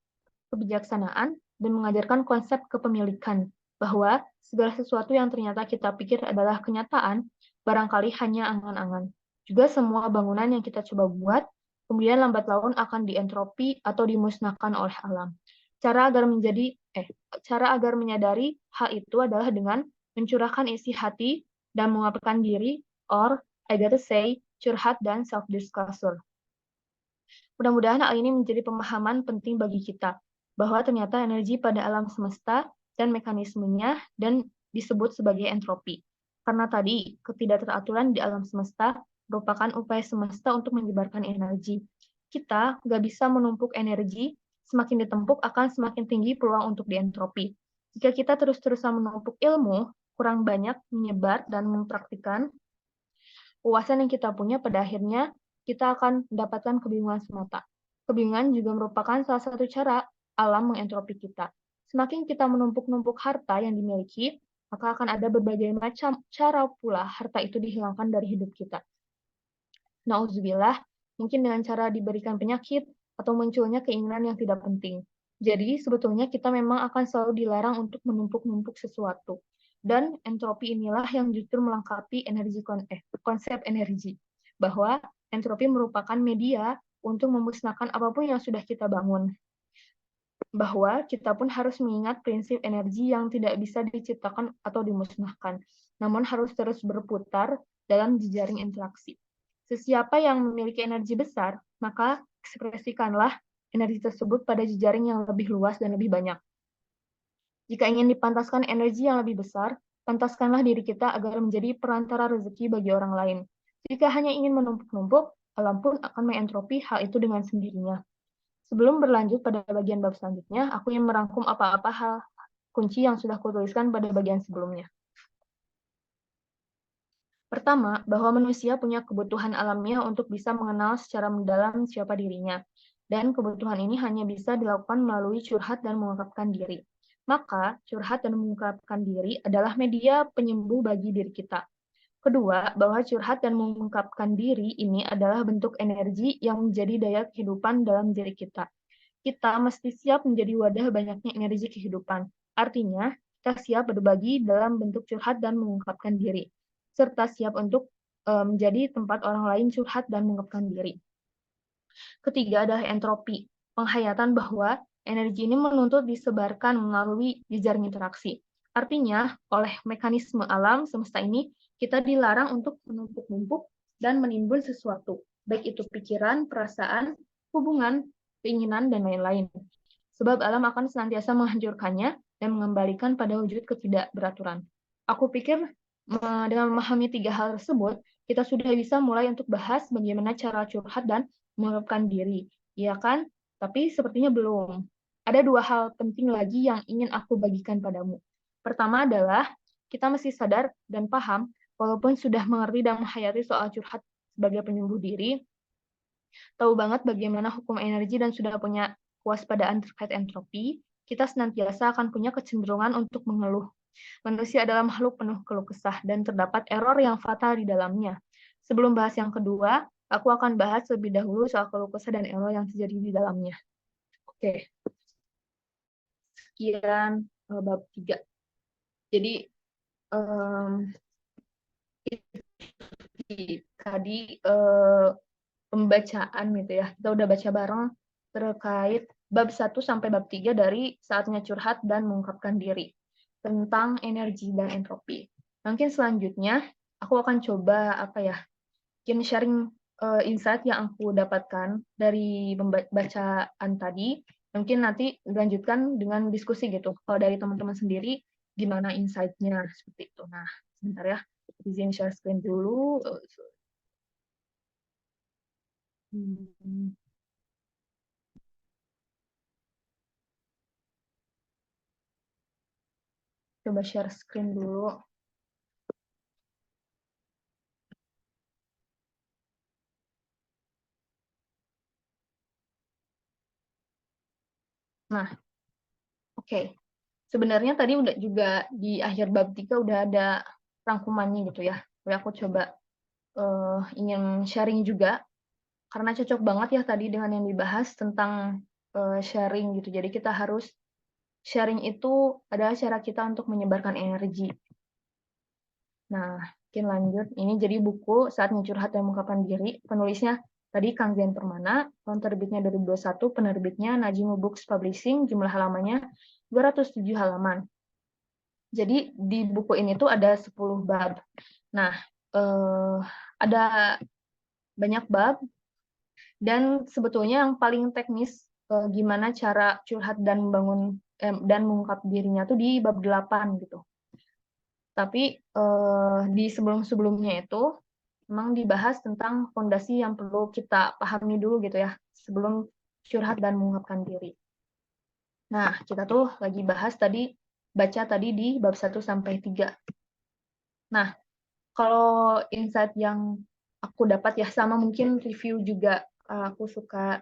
kebijaksanaan, dan mengajarkan konsep kepemilikan, bahwa segala sesuatu yang ternyata kita pikir adalah kenyataan, barangkali hanya angan-angan. Juga semua bangunan yang kita coba buat, kemudian lambat laun akan dientropi atau dimusnahkan oleh alam. Cara agar menyadari hal itu adalah dengan mencurahkan isi hati dan mengungkapkan diri, or I gotta say, curhat dan self-disclosure. Mudah-mudahan hal ini menjadi pemahaman penting bagi kita, bahwa ternyata energi pada alam semesta dan mekanismenya dan disebut sebagai entropi. Karena tadi, ketidakteraturan di alam semesta merupakan upaya semesta untuk menyebarkan energi. Kita nggak bisa menumpuk energi, semakin ditempuk akan semakin tinggi peluang untuk dientropi. Jika kita terus-terusan menumpuk ilmu, kurang banyak menyebar dan mempraktikkan, wawasan yang kita punya pada akhirnya kita akan mendapatkan kebingungan semata. Kebingungan juga merupakan salah satu cara alam mengentropi kita. Semakin kita menumpuk-numpuk harta yang dimiliki, maka akan ada berbagai macam cara pula harta itu dihilangkan dari hidup kita. Nauzubillah, mungkin dengan cara diberikan penyakit atau munculnya keinginan yang tidak penting. Jadi, sebetulnya kita memang akan selalu dilarang untuk menumpuk-numpuk sesuatu. Dan entropi inilah yang justru melengkapi konsep energi. Bahwa entropi merupakan media untuk memusnahkan apapun yang sudah kita bangun. Bahwa kita pun harus mengingat prinsip energi yang tidak bisa diciptakan atau dimusnahkan, namun harus terus berputar dalam jejaring interaksi. Sesiapa yang memiliki energi besar, maka ekspresikanlah energi tersebut pada jejaring yang lebih luas dan lebih banyak. Jika ingin dipantaskan energi yang lebih besar, pantaskanlah diri kita agar menjadi perantara rezeki bagi orang lain. Jika hanya ingin menumpuk-numpuk, alam pun akan mengentropi hal itu dengan sendirinya. Sebelum berlanjut pada bagian bab selanjutnya, aku ingin merangkum apa-apa hal kunci yang sudah kutuliskan pada bagian sebelumnya. Pertama, bahwa manusia punya kebutuhan alamiah untuk bisa mengenal secara mendalam siapa dirinya. Dan kebutuhan ini hanya bisa dilakukan melalui curhat dan mengungkapkan diri. Maka, curhat dan mengungkapkan diri adalah media penyembuh bagi diri kita. Kedua, bahwa curhat dan mengungkapkan diri ini adalah bentuk energi yang menjadi daya kehidupan dalam diri kita. Kita mesti siap menjadi wadah banyaknya energi kehidupan. Artinya, kita siap berbagi dalam bentuk curhat dan mengungkapkan diri, serta siap untuk menjadi tempat orang lain curhat dan mengungkapkan diri. Ketiga adalah entropi, penghayatan bahwa energi ini menuntut disebarkan melalui jejaring interaksi. Artinya, oleh mekanisme alam semesta ini, kita dilarang untuk menumpuk-numpuk dan menimbun sesuatu, baik itu pikiran, perasaan, hubungan, keinginan, dan lain-lain. Sebab alam akan senantiasa menghancurkannya dan mengembalikan pada wujud ketidakberaturan. Aku pikir dengan memahami 3 hal tersebut, kita sudah bisa mulai untuk bahas bagaimana cara curhat dan mengungkapkan diri. Iya kan? Tapi sepertinya belum. Ada 2 hal penting lagi yang ingin aku bagikan padamu. Pertama adalah kita mesti sadar dan paham, walaupun sudah mengerti dan menghayati soal curhat sebagai penyembuh diri, tahu banget bagaimana hukum energi dan sudah punya kewaspadaan terkait entropi, kita senantiasa akan punya kecenderungan untuk mengeluh. Manusia adalah makhluk penuh keluh kesah dan terdapat error yang fatal di dalamnya. Sebelum bahas yang kedua, aku akan bahas lebih dahulu soal keluh kesah dan error yang terjadi di dalamnya. Oke, sekian bab 3. Jadi, tadi pembacaan gitu ya. Kita udah baca bareng terkait bab 1 sampai bab 3 dari saatnya curhat dan mengungkapkan diri tentang energi dan entropi. Mungkin selanjutnya aku akan coba sharing insight yang aku dapatkan dari bacaan tadi. Mungkin nanti dilanjutkan dengan diskusi gitu. Kalau dari teman-teman sendiri, gimana insight-nya seperti itu. Nah, sebentar ya. Izin share screen dulu. Coba share screen dulu. Nah, oke. Sebenarnya tadi udah juga di akhir bab 3 udah ada rangkumannya gitu ya. Tapi aku coba ingin sharing juga karena cocok banget ya tadi dengan yang dibahas tentang sharing gitu. Jadi kita harus sharing itu adalah cara kita untuk menyebarkan energi. Nah, mungkin lanjut. Ini jadi buku Saatnya Curhat dan Mengungkapkan Diri. Penulisnya tadi Kang Zen Permana, tahun terbitnya 2021, penerbitnya Najimo Books Publishing, jumlah halamannya 207 halaman. Jadi di buku ini tuh ada 10 bab. Nah, ada banyak bab, dan sebetulnya yang paling teknis gimana cara curhat dan membangun dan mengungkap dirinya tuh di bab 8 gitu. Tapi di sebelum-sebelumnya itu memang dibahas tentang fondasi yang perlu kita pahami dulu gitu ya, sebelum curhat dan mengungkapkan diri. Nah, kita tuh lagi bahas baca tadi di bab 1 sampai 3. Nah, kalau insight yang aku dapat ya, sama mungkin review juga, aku suka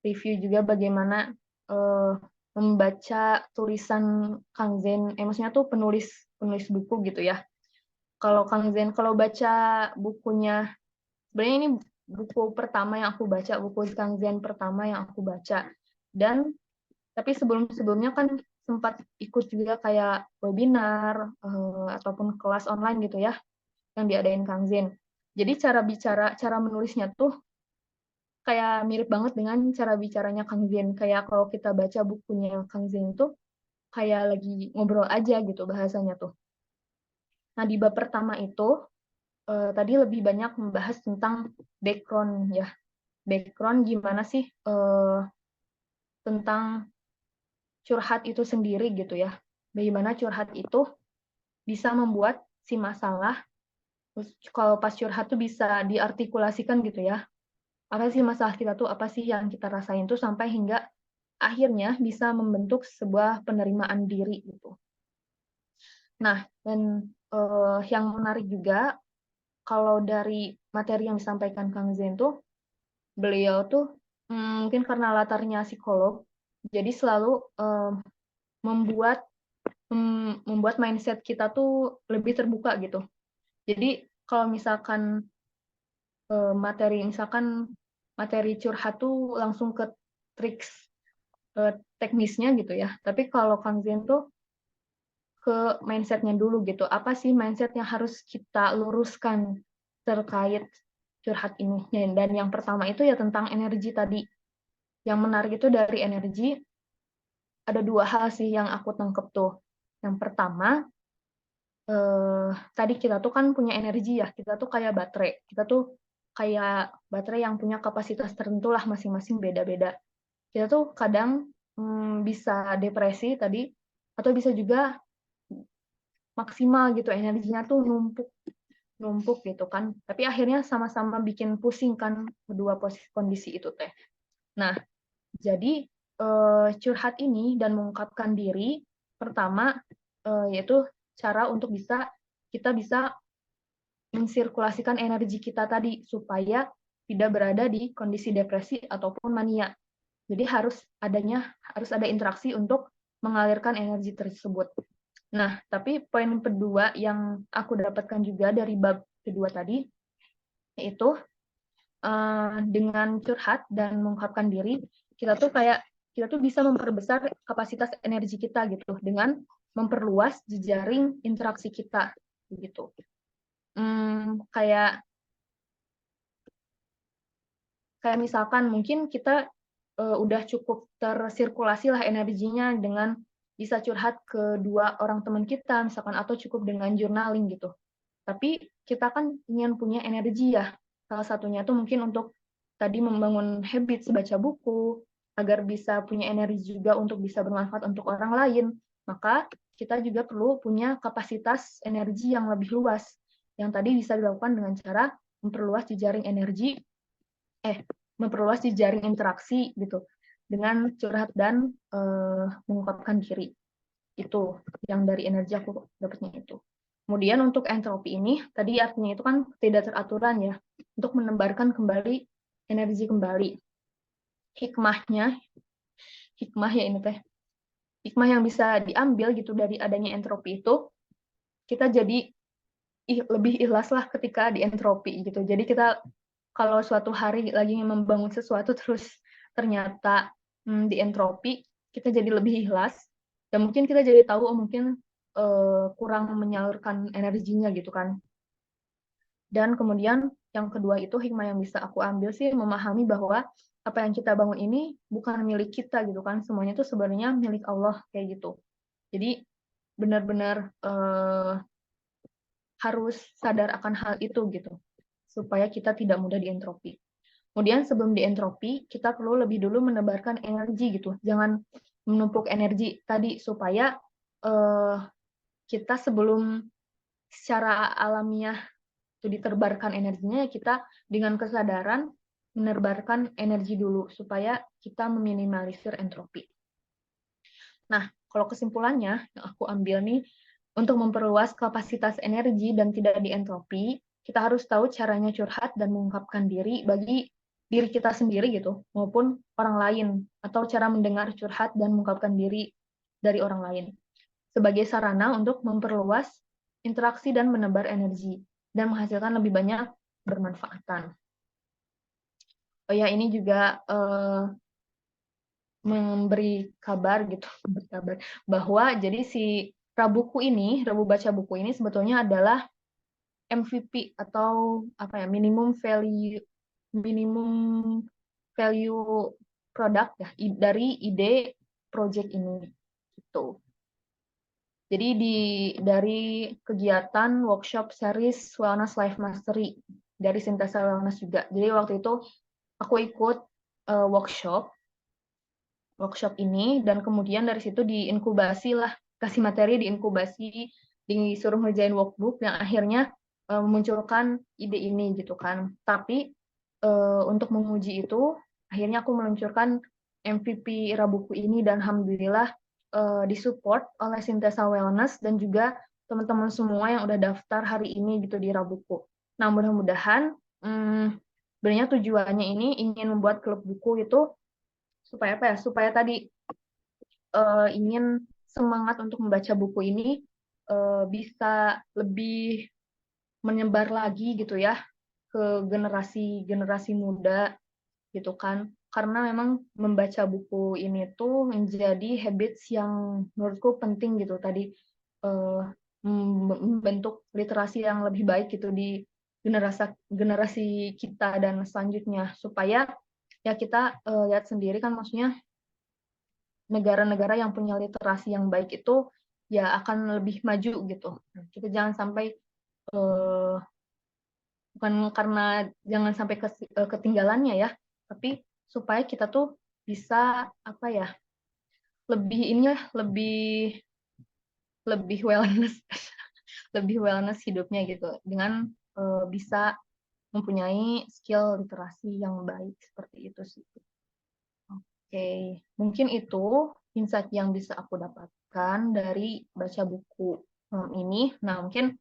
review juga bagaimana membaca tulisan Kang Zen, maksudnya tuh penulis buku gitu ya. Kalau Kang Zen, kalau baca bukunya, sebenarnya ini buku pertama yang aku baca, buku Kang Zen pertama yang aku baca. Dan tapi sebelum-sebelumnya kan sempat ikut juga kayak webinar ataupun kelas online gitu ya, yang diadain Kang Zen. Jadi cara menulisnya tuh kayak mirip banget dengan cara bicaranya Kang Zen. Kayak kalau kita baca bukunya Kang Zen tuh kayak lagi ngobrol aja gitu bahasanya tuh. Nah, di bab pertama itu tadi lebih banyak membahas tentang background ya. Background gimana sih tentang curhat itu sendiri gitu ya. Bagaimana curhat itu bisa membuat si masalah, kalau pas curhat tuh bisa diartikulasikan gitu ya. Apa sih masalah kita tuh, apa sih yang kita rasain tuh sampai hingga akhirnya bisa membentuk sebuah penerimaan diri gitu. Nah, dan yang menarik juga kalau dari materi yang disampaikan Kang Zen tuh, beliau tuh mungkin karena latarnya psikolog, jadi selalu membuat mindset kita tuh lebih terbuka gitu. Jadi kalau misalkan materi curhat tuh langsung ke triks teknisnya gitu ya. Tapi kalau Kang Zen tuh ke mindset-nya dulu gitu. Apa sih mindset yang harus kita luruskan terkait curhat ini? Dan yang pertama itu ya tentang energi tadi. Yang menarik itu dari energi, ada 2 hal sih yang aku tangkep tuh. Yang pertama, tadi kita tuh kan punya energi ya, kita tuh kayak baterai. Kita tuh kayak baterai yang punya kapasitas tertentu lah, masing-masing beda-beda. Kita tuh kadang bisa depresi tadi, atau bisa juga maksimal gitu, energinya tuh numpuk gitu kan. Tapi akhirnya sama-sama bikin pusing kan kedua kondisi itu teh. Nah, jadi curhat ini dan mengungkapkan diri, pertama yaitu cara untuk kita bisa mensirkulasikan energi kita tadi supaya tidak berada di kondisi depresi ataupun mania. Jadi harus ada interaksi untuk mengalirkan energi tersebut. Nah, tapi poin kedua yang aku dapatkan juga dari bab kedua tadi, yaitu dengan curhat dan mengungkapkan diri, kita tuh bisa memperbesar kapasitas energi kita gitu dengan memperluas jejaring interaksi kita gitu. Kayak misalkan mungkin kita udah cukup tersirkulasi lah energinya dengan bisa curhat ke 2 orang teman kita misalkan, atau cukup dengan journaling gitu. Tapi kita kan ingin punya energi ya. Salah satunya itu mungkin untuk tadi membangun habit baca buku, agar bisa punya energi juga untuk bisa bermanfaat untuk orang lain. Maka kita juga perlu punya kapasitas energi yang lebih luas. Yang tadi bisa dilakukan dengan cara memperluas jejaring energi, memperluas jejaring interaksi gitu, dengan curhat dan mengungkapkan diri. Itu yang dari energi aku dapatnya itu. Kemudian untuk entropi ini, tadi artinya itu kan tidak teraturan ya, untuk menebarkan kembali energi kembali. Hikmah ya ini teh. Hikmah yang bisa diambil gitu dari adanya entropi itu, kita jadi lebih ikhlas lah ketika di entropi gitu. Jadi kita kalau suatu hari lagi membangun sesuatu terus ternyata di entropi, kita jadi lebih ikhlas dan mungkin kita jadi tahu mungkin kurang menyalurkan energinya gitu kan. Dan kemudian yang kedua itu hikmah yang bisa aku ambil sih, memahami bahwa apa yang kita bangun ini bukan milik kita gitu kan, semuanya itu sebenarnya milik Allah kayak gitu. Jadi benar-benar harus sadar akan hal itu gitu, supaya kita tidak mudah dientropi. Kemudian sebelum dientropi, kita perlu lebih dulu menebarkan energi gitu. Jangan menumpuk energi tadi, supaya kita sebelum secara alamiah itu diterbarkan energinya, kita dengan kesadaran menebarkan energi dulu supaya kita meminimalisir entropi. Nah, kalau kesimpulannya yang aku ambil nih, untuk memperluas kapasitas energi dan tidak dientropi, kita harus tahu caranya curhat dan mengungkapkan diri bagi diri kita sendiri gitu, maupun orang lain, atau cara mendengar curhat dan mengungkapkan diri dari orang lain, sebagai sarana untuk memperluas interaksi dan menebar energi, dan menghasilkan lebih banyak bermanfaatan. Oh ya, ini juga memberi kabar gitu, bahwa jadi si Rabu baca buku ini sebetulnya adalah MVP atau apa ya, minimum value product ya dari ide project ini gitu. Jadi dari kegiatan workshop series Wellness Life Mastery dari Sintesa Wellness juga. Jadi waktu itu aku ikut workshop ini, dan kemudian dari situ diinkubasi lah, kasih materi, diinkubasi, disuruh ngerjain workbook, dan akhirnya memunculkan ide ini gitu kan. Tapi untuk menguji itu, akhirnya aku meluncurkan MVP Rabuku ini, dan alhamdulillah disupport oleh Sintesa Wellness dan juga teman-teman semua yang udah daftar hari ini gitu di Rabuku. Nah, mudah-mudahan sebenarnya tujuannya ini ingin membuat klub buku itu supaya apa ya? Supaya tadi ingin semangat untuk membaca buku ini bisa lebih menyebar lagi gitu ya ke generasi muda gitu kan. Karena memang membaca buku ini tuh menjadi habits yang menurutku penting gitu tadi, membentuk literasi yang lebih baik gitu di generasi kita dan selanjutnya, supaya ya kita lihat sendiri kan, maksudnya negara-negara yang punya literasi yang baik itu ya akan lebih maju gitu. Kita jangan sampai bukan karena jangan sampai ketinggalannya ya, tapi supaya kita tuh bisa apa ya, lebih ini ya, lebih wellness lebih wellness hidupnya gitu, dengan bisa mempunyai skill literasi yang baik, seperti itu sih. Oke, mungkin itu insight yang bisa aku dapatkan dari baca buku ini. Nah, mungkin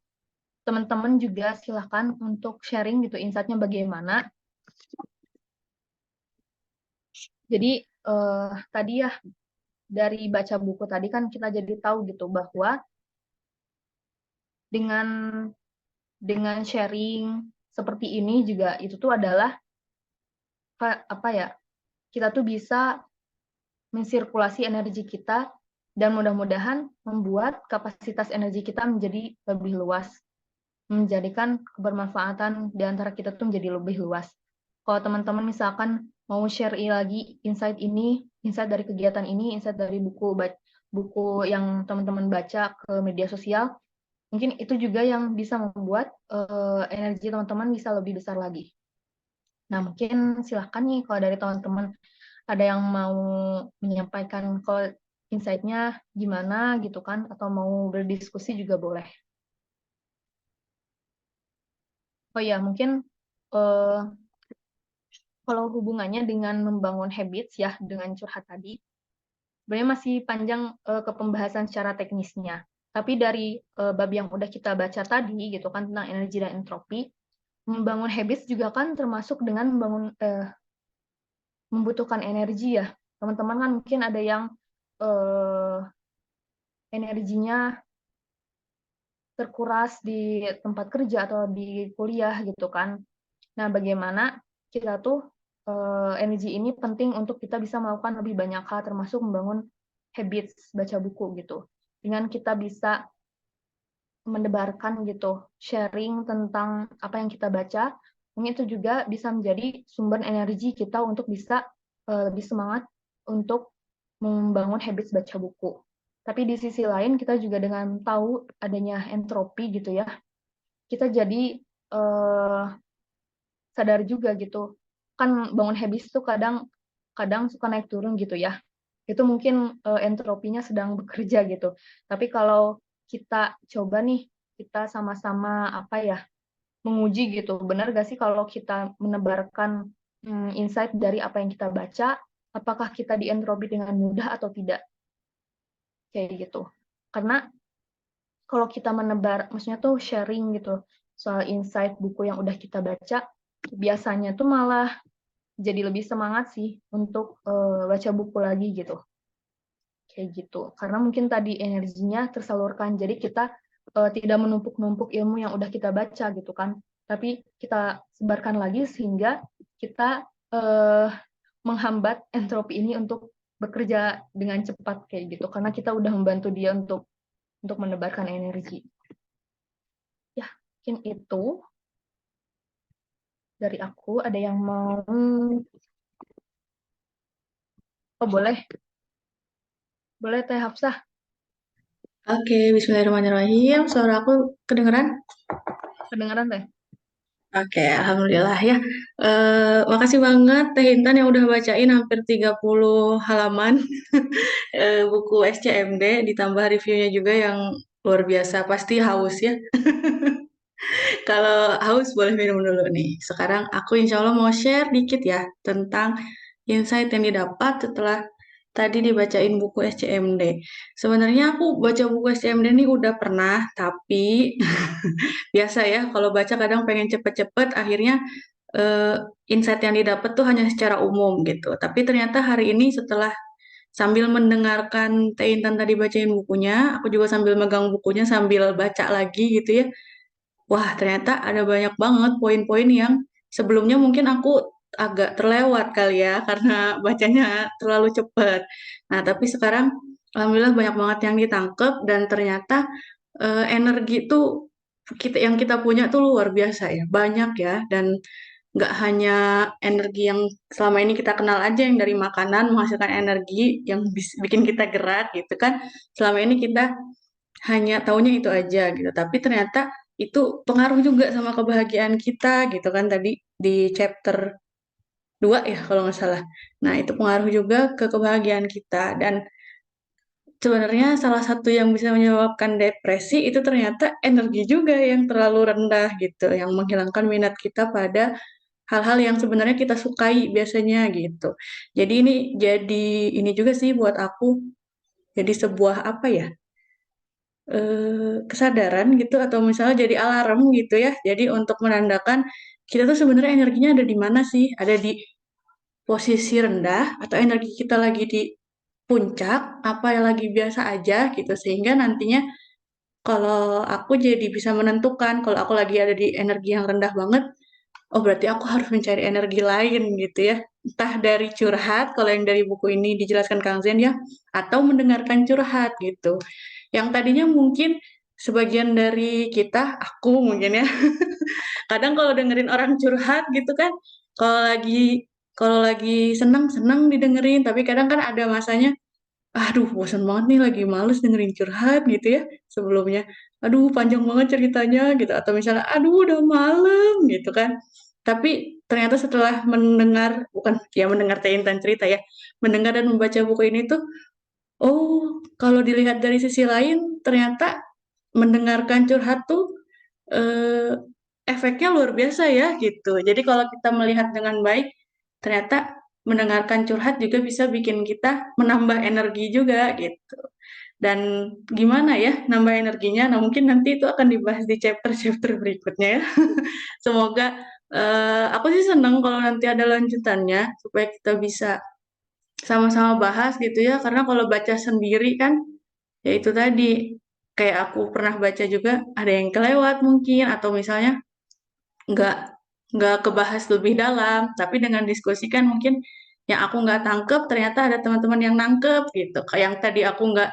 teman-teman juga silahkan untuk sharing gitu insight-nya bagaimana. Jadi tadi ya, dari baca buku tadi kan kita jadi tahu gitu bahwa dengan sharing seperti ini juga itu tuh adalah apa ya, kita tuh bisa mensirkulasi energi kita dan mudah-mudahan membuat kapasitas energi kita menjadi lebih luas, menjadikan kebermanfaatan di antara kita tuh menjadi lebih luas. Kalau teman-teman misalkan mau share lagi insight ini, insight dari kegiatan ini, insight dari buku yang teman-teman baca ke media sosial, mungkin itu juga yang bisa membuat energi teman-teman bisa lebih besar lagi. Nah, mungkin silahkan nih kalau dari teman-teman ada yang mau menyampaikan kalau insight-nya gimana gitu kan, atau mau berdiskusi juga boleh. Oh ya, mungkin kalau hubungannya dengan membangun habits ya, dengan curhat tadi, sebenarnya masih panjang ke pembahasan secara teknisnya. Tapi dari bab yang udah kita baca tadi gitu kan, tentang energi dan entropi, membangun habits juga kan termasuk dengan membutuhkan energi ya. Teman-teman kan mungkin ada yang energinya terkuras di tempat kerja atau di kuliah gitu kan. Nah, bagaimana kita tuh energi ini penting untuk kita bisa melakukan lebih banyak hal, termasuk membangun habits baca buku gitu. Dengan kita bisa mendebarkan gitu, sharing tentang apa yang kita baca, mungkin itu juga bisa menjadi sumber energi kita untuk bisa lebih semangat untuk membangun habits baca buku. Tapi di sisi lain kita juga dengan tahu adanya entropi gitu ya, kita jadi sadar juga gitu. Kan bangun habits tuh kadang suka naik turun gitu ya. Itu mungkin entropinya sedang bekerja gitu. Tapi kalau kita coba nih, kita sama-sama apa ya, menguji gitu. Benar gak sih kalau kita menebarkan insight dari apa yang kita baca, apakah kita dientropi dengan mudah atau tidak? Kayak gitu. Karena kalau kita menebar, maksudnya tuh sharing gitu soal insight buku yang udah kita baca, biasanya tuh malah jadi lebih semangat sih untuk baca buku lagi gitu. Kayak gitu. Karena mungkin tadi energinya tersalurkan, jadi kita tidak menumpuk-numpuk ilmu yang udah kita baca gitu kan, tapi kita sebarkan lagi sehingga kita menghambat entropi ini untuk bekerja dengan cepat kayak gitu, karena kita udah membantu dia untuk menebarkan energi. Ya, mungkin itu dari aku. Ada yang mau? Oh, boleh Teh Hafsah. Oke, bismillahirrahmanirrahim. Suara aku kedengeran? Kedengeran Teh? Oke, alhamdulillah ya. Makasih banget Teh Intan yang udah bacain hampir 30 halaman buku SCMD, ditambah reviewnya juga yang luar biasa. Pasti haus ya. Kalau haus boleh minum dulu nih. Sekarang aku insya Allah mau share dikit ya tentang insight yang didapat setelah tadi dibacain buku SCMD. Sebenarnya aku baca buku SCMD ini udah pernah, tapi biasa ya kalau baca kadang pengen cepet-cepet, akhirnya eh, insight yang didapat tuh hanya secara umum gitu. Tapi ternyata hari ini setelah sambil mendengarkan Teh Intan tadi bacain bukunya, aku juga sambil megang bukunya sambil baca lagi gitu ya. Wah, ternyata ada banyak banget poin-poin yang sebelumnya mungkin aku agak terlewat kali ya karena bacanya terlalu cepat. Nah, tapi sekarang alhamdulillah banyak banget yang ditangkep dan ternyata energi tuh yang kita punya tuh luar biasa ya, banyak ya, dan nggak hanya energi yang selama ini kita kenal aja yang dari makanan menghasilkan energi yang bikin kita gerak gitu kan. Selama ini kita hanya taunya itu aja gitu, tapi ternyata itu pengaruh juga sama kebahagiaan kita gitu kan tadi di chapter 2 ya kalau nggak salah. Nah, itu pengaruh juga ke kebahagiaan kita dan sebenarnya salah satu yang bisa menyebabkan depresi itu ternyata energi juga yang terlalu rendah gitu, yang menghilangkan minat kita pada hal-hal yang sebenarnya kita sukai biasanya gitu. Jadi ini juga sih buat aku jadi sebuah apa ya? Kesadaran gitu atau misalnya jadi alarm gitu ya. Jadi untuk menandakan kita tuh sebenarnya energinya ada di mana sih? Ada di posisi rendah atau energi kita lagi di puncak apa yang lagi biasa aja gitu sehingga nantinya kalau aku jadi bisa menentukan kalau aku lagi ada di energi yang rendah banget, oh berarti aku harus mencari energi lain gitu ya. Entah dari curhat, kalau yang dari buku ini dijelaskan Kang Zen ya, atau mendengarkan curhat gitu. Yang tadinya mungkin sebagian dari kita, aku mungkin ya, kadang kalau dengerin orang curhat gitu kan, kalau lagi kalau lagi senang didengerin, tapi kadang kan ada masanya aduh, bosan banget nih lagi males dengerin curhat gitu ya sebelumnya. Aduh, panjang banget ceritanya gitu. Atau misalnya, aduh udah malam gitu kan. Tapi ternyata setelah mendengar, bukan ya mendengar Teh Intan cerita ya, mendengar dan membaca buku ini tuh, oh kalau dilihat dari sisi lain, ternyata mendengarkan curhat tuh eh, efeknya luar biasa ya gitu. Jadi kalau kita melihat dengan baik, ternyata mendengarkan curhat juga bisa bikin kita menambah energi juga gitu. Dan gimana ya nambah energinya? Nah mungkin nanti itu akan dibahas di chapter-chapter berikutnya ya. Semoga aku sih seneng kalau nanti ada lanjutannya supaya kita bisa sama-sama bahas gitu ya. Karena kalau baca sendiri kan ya itu tadi kayak aku pernah baca juga ada yang kelewat mungkin atau misalnya nggak nggak kebahas lebih dalam, tapi dengan diskusi kan mungkin yang aku nggak tangkep ternyata ada teman-teman yang nangkep gitu. Kayak yang tadi aku nggak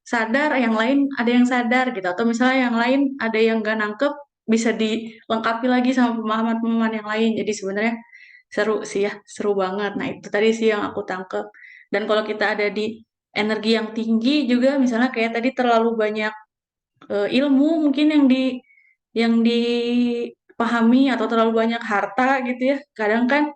sadar, yang lain ada yang sadar gitu. Atau misalnya yang lain ada yang nggak nangkep bisa dilengkapi lagi sama pemahaman-pemahaman yang lain. Jadi sebenarnya seru sih ya, seru banget. Nah itu tadi sih yang aku tangkep. Dan kalau kita ada di energi yang tinggi juga, misalnya kayak tadi terlalu banyak ilmu mungkin yang dipahami atau terlalu banyak harta gitu ya. Kadang kan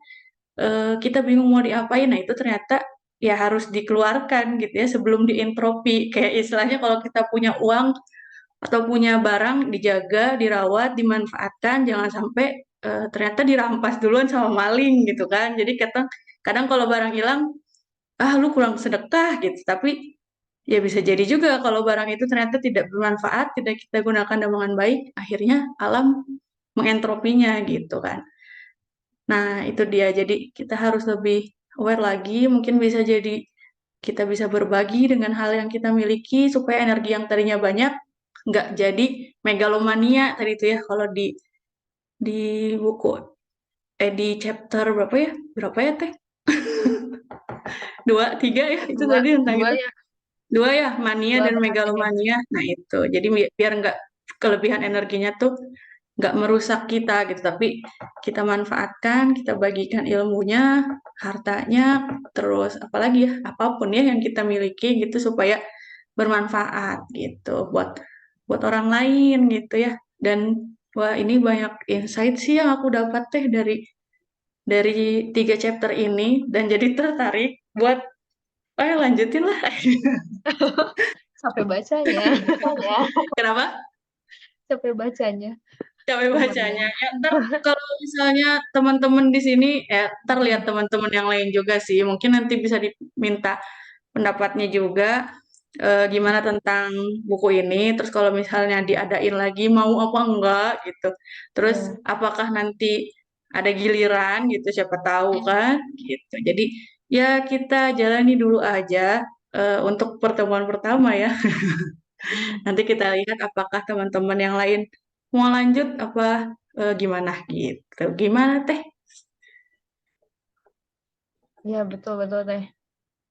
kita bingung mau diapain. Nah, itu ternyata ya harus dikeluarkan gitu ya sebelum dientropi. Kayak istilahnya kalau kita punya uang atau punya barang dijaga, dirawat, dimanfaatkan, jangan sampai ternyata dirampas duluan sama maling gitu kan. Jadi kadang kadang kalau barang hilang, ah lu kurang sedekah gitu. Tapi ya bisa jadi juga kalau barang itu ternyata tidak bermanfaat, tidak kita gunakan dengan baik, akhirnya alam mengentropinya gitu kan. Nah, itu dia. Jadi kita harus lebih aware lagi. Mungkin bisa jadi kita bisa berbagi dengan hal yang kita miliki supaya energi yang tadinya banyak nggak jadi megalomania tadi itu ya. Kalau di buku di chapter berapa ya? Berapa ya Teh? Dua, tiga ya? Itu Dua, tadi tentang dua itu. ya, Dua ya, mania dua dan sama tiga. megalomania. Nah itu, jadi biar nggak kelebihan energinya tuh nggak merusak kita gitu, tapi kita manfaatkan, kita bagikan ilmunya, hartanya, terus apalagi ya, apapun ya yang kita miliki gitu supaya bermanfaat gitu buat orang lain gitu ya. Dan wah ini banyak insight sih yang aku dapat teh dari tiga chapter ini dan jadi tertarik buat lanjutin lah. Sampai bacanya, Kenapa? sampai bacanya. Capek bacanya. Lumayan. Ya, ntar kalau misalnya teman-teman di sini, ya ntar lihat teman-teman yang lain juga sih. Mungkin nanti bisa diminta pendapatnya juga gimana tentang buku ini. Terus kalau misalnya diadain lagi mau apa enggak gitu. Terus Ya. apakah nanti ada giliran gitu siapa tahu kan gitu. Jadi ya kita jalani dulu aja untuk pertemuan pertama ya. Nanti kita lihat apakah teman-teman yang lain mau lanjut apa gimana gitu. Gimana Teh? Iya, betul betul Teh.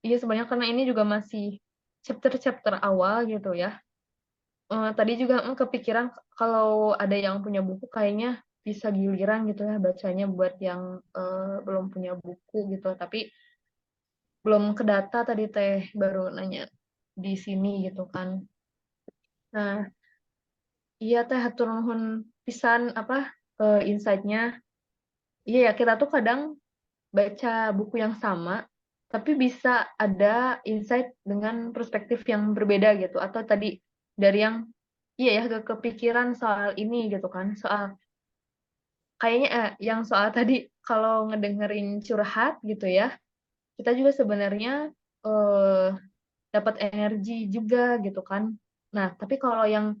Iya, sebenarnya karena ini juga masih chapter-chapter awal gitu ya. Tadi juga kepikiran kalau ada yang punya buku kayaknya bisa giliran gitu ya bacanya buat yang belum punya buku gitu. Tapi belum ke data tadi teh baru nanya di sini gitu kan. Nah, iya teh hatur nuhun pisan apa insight-nya. Iya ya kita tuh kadang baca buku yang sama tapi bisa ada insight dengan perspektif yang berbeda gitu atau tadi dari yang iya ya kepikiran soal ini gitu kan soal kayaknya yang soal tadi kalau ngedengerin curhat gitu ya kita juga sebenarnya eh, dapat energi juga gitu kan. Nah tapi kalau yang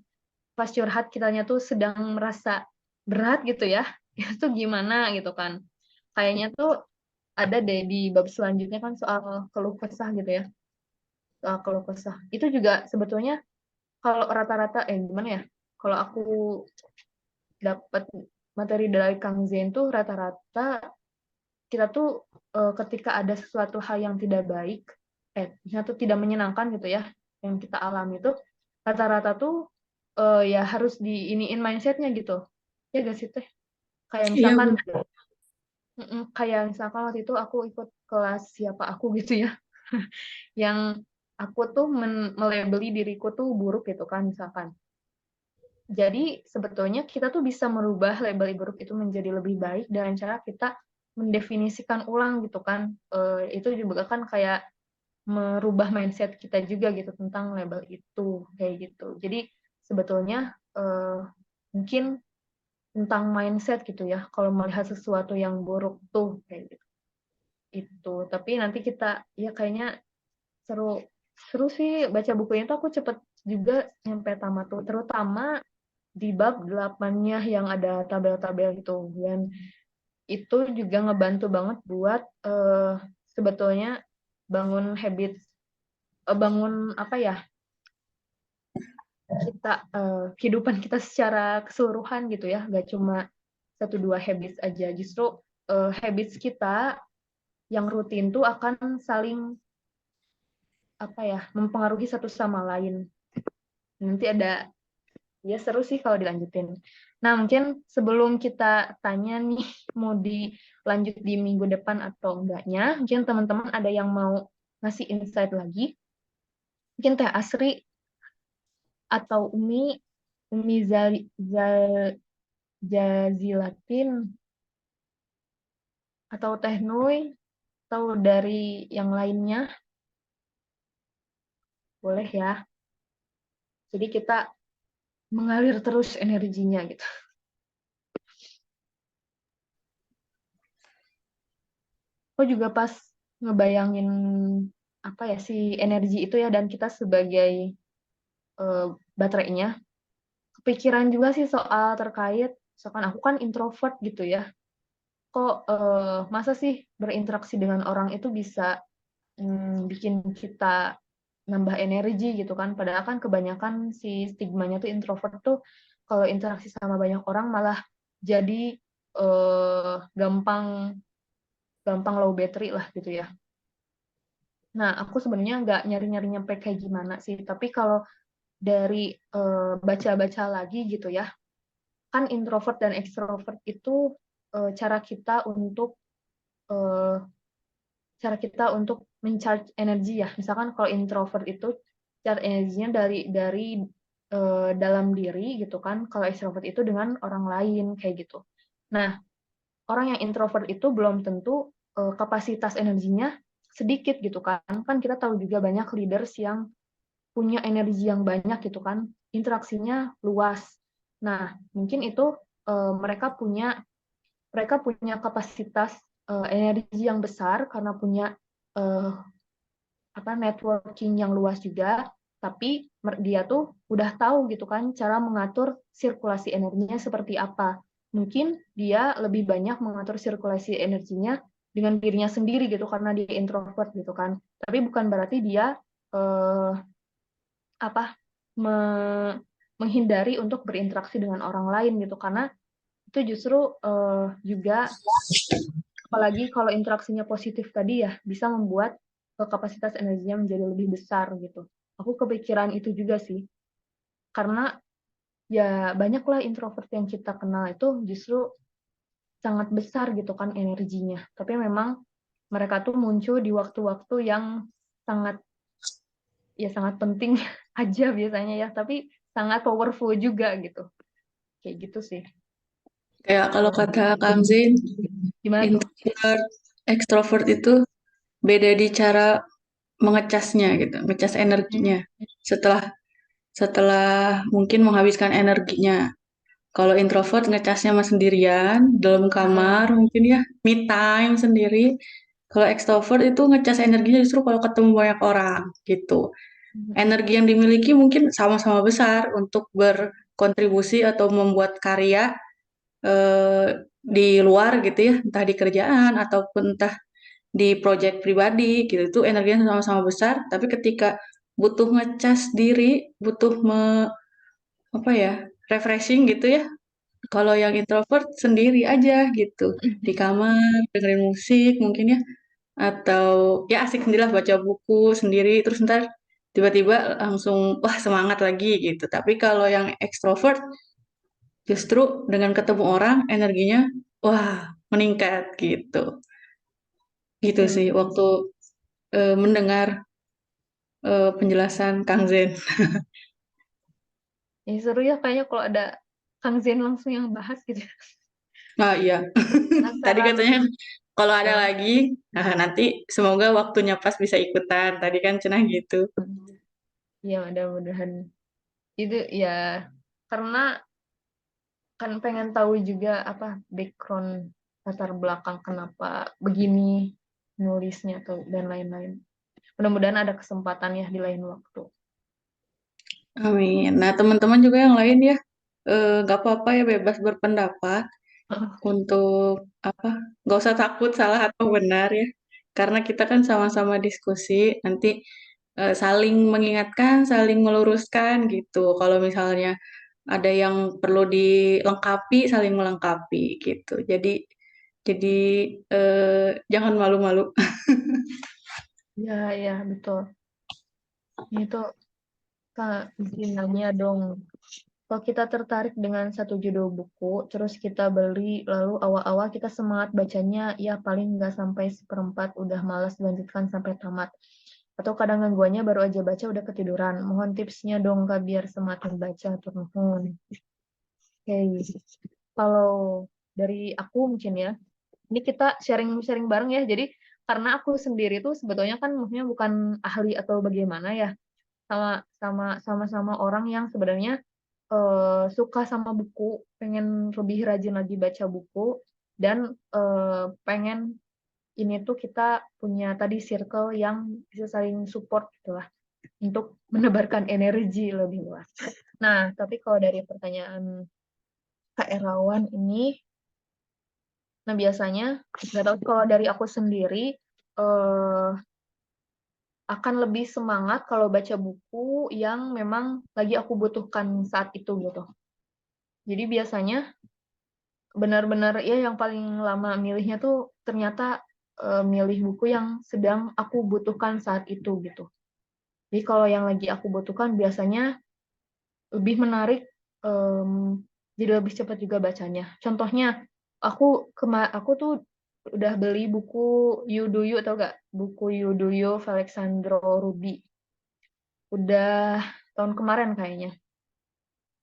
pas curhat kitanya tuh sedang merasa berat gitu ya itu gimana gitu kan kayaknya tuh ada deh di bab selanjutnya kan soal keluh kesah gitu ya soal keluh kesah itu juga sebetulnya kalau rata-rata gimana ya kalau aku dapat materi dari Kang Zen tuh rata-rata kita tuh ketika ada sesuatu hal yang tidak baik misalnya tuh tidak menyenangkan gitu ya yang kita alami itu rata-rata tuh ya harus diiniin mindsetnya gitu ya gak sih teh kayak Iya, misalkan benar. kayak misalkan waktu itu aku ikut kelas siapa aku gitu ya yang aku tuh melabeli diriku tuh buruk gitu kan misalkan. Jadi sebetulnya kita tuh bisa merubah label buruk itu menjadi lebih baik dengan cara kita mendefinisikan ulang gitu kan. Itu juga kan kayak merubah mindset kita juga gitu tentang label itu kayak gitu. Jadi sebetulnya mungkin tentang mindset gitu ya. Kalau melihat sesuatu yang buruk tuh kayak gitu. Itu. Tapi nanti kita ya kayaknya seru seru sih baca bukunya tuh aku cepet juga nyampe tamat tuh terutama di bab 8-nya yang ada tabel-tabel gitu dan itu juga ngebantu banget buat sebetulnya bangun habit bangun apa ya kita kehidupan kita secara keseluruhan gitu ya gak cuma satu dua habits aja justru habits kita yang rutin tuh akan saling apa ya mempengaruhi satu sama lain nanti ada ya seru sih kalau dilanjutin. Nah mungkin sebelum kita tanya nih mau dilanjut di minggu depan atau enggaknya, mungkin teman-teman ada yang mau ngasih insight lagi. Mungkin Teh Asri atau Umi Jazilatin atau Teh Nui atau dari yang lainnya boleh ya. Jadi kita mengalir terus energinya gitu. Aku juga pas ngebayangin apa ya si energi itu ya dan kita sebagai baterainya kepikiran juga sih soal terkait misalkan aku kan introvert gitu ya kok masa sih berinteraksi dengan orang itu bisa bikin kita nambah energi gitu kan padahal kan kebanyakan si stigmanya tuh introvert tuh kalau interaksi sama banyak orang malah jadi gampang gampang low battery lah gitu ya. Nah aku sebenarnya nggak nyari-nyari nyampe kayak gimana sih tapi kalau dari baca-baca lagi gitu ya kan introvert dan extrovert itu cara kita untuk eh, mencharge energi ya. Misalkan kalau introvert itu charge energinya dari dalam diri gitu kan. Kalau extrovert itu dengan orang lain kayak gitu. Nah, orang yang introvert itu belum tentu kapasitas energinya sedikit gitu kan. Kan kita tahu juga banyak leaders yang punya energi yang banyak gitu kan. Interaksinya luas. Nah, mungkin itu mereka punya kapasitas energi yang besar karena punya uh, networking yang luas juga, tapi dia tuh udah tahu gitu kan cara mengatur sirkulasi energinya seperti apa. Mungkin dia lebih banyak mengatur sirkulasi energinya dengan dirinya sendiri gitu karena dia introvert gitu kan. Tapi bukan berarti dia uh, apa menghindari untuk berinteraksi dengan orang lain gitu karena itu justru juga apalagi kalau interaksinya positif tadi ya bisa membuat kapasitas energinya menjadi lebih besar gitu. Aku kepikiran itu juga sih. karena ya banyaklah introvert yang kita kenal itu justru sangat besar gitu kan energinya. Tapi memang mereka tuh muncul di waktu-waktu yang sangat sangat penting aja biasanya ya, tapi sangat powerful juga gitu. Kayak gitu sih. Kayak kalau Kalau kata Kang Zain, gimana tuh? introvert, ekstrovert itu beda di cara mengecasnya gitu, ngecas energinya. Setelah setelah mungkin menghabiskan energinya. Kalau introvert ngecasnya mah sendirian, dalam kamar mungkin ya, me time sendiri. Kalau extrovert itu ngecas energinya justru kalau ketemu banyak orang gitu. Energi yang dimiliki mungkin sama-sama besar untuk berkontribusi atau membuat karya di luar gitu ya, entah di kerjaan ataupun entah di project pribadi gitu. Itu energinya sama-sama besar, tapi ketika butuh ngecas diri, butuh apa ya, refreshing gitu ya. Kalau yang introvert sendiri aja gitu, di kamar dengerin musik mungkin ya, atau ya asik sendirilah baca buku sendiri, terus ntar tiba-tiba langsung wah semangat lagi gitu. Tapi kalau yang ekstrovert justru dengan ketemu orang energinya wah meningkat gitu. Gitu Ya, sih waktu mendengar penjelasan Kang Zen. seru ya kayaknya kalau ada Kang Zen langsung yang bahas gitu. Nah iya, tadi Penasaran. katanya kalau ada Nah, lagi, nah, nanti semoga waktunya pas bisa ikutan. Tadi kan cenah gitu. ya mudah-mudahan itu ya, karena kan pengen tahu juga apa background latar belakang kenapa begini nulisnya atau dan lain-lain. Mudah-mudahan ada kesempatan ya di lain waktu. Amin. Nah, teman-teman juga yang lain ya, nggak apa-apa ya bebas berpendapat untuk apa? Nggak usah takut salah atau benar ya, karena kita kan sama-sama diskusi. Nanti saling mengingatkan, saling meluruskan gitu. Kalau misalnya ada yang perlu dilengkapi, saling melengkapi gitu. Jadi jangan malu-malu. Ya betul. Itu Kak, istilahnya dong. Kalau kita tertarik dengan satu judul buku, terus kita beli, lalu awal-awal kita semangat bacanya, ya paling nggak sampai seperempat, udah malas lanjutkan sampai tamat. Atau kadang gangguannya baru aja baca udah ketiduran. Mohon tipsnya dong Kak, biar semangat baca. Turun. Oke, kalau dari aku mungkin ya, ini kita sharing-sharing bareng ya. Jadi karena aku sendiri tuh sebetulnya kan maksudnya bukan ahli atau bagaimana ya, sama-sama orang yang sebenarnya suka sama buku, pengen lebih rajin lagi baca buku, dan pengen ini tuh kita punya tadi circle yang bisa saling support gitulah untuk menebarkan energi lebih luas. Nah, tapi kalau dari pertanyaan Kak Erawan ini, nah biasanya nggak tahu kalau dari aku sendiri eh, akan lebih semangat kalau baca buku yang memang lagi aku butuhkan saat itu gitu. Jadi biasanya benar-benar ya yang paling lama milihnya tuh ternyata milih buku yang sedang aku butuhkan saat itu gitu. Jadi kalau yang lagi aku butuhkan biasanya lebih menarik, jadi lebih cepat juga bacanya. Contohnya aku tuh udah beli buku You Do You, atau enggak? Buku You Do You Alexandro Ruby. Udah tahun kemarin kayaknya.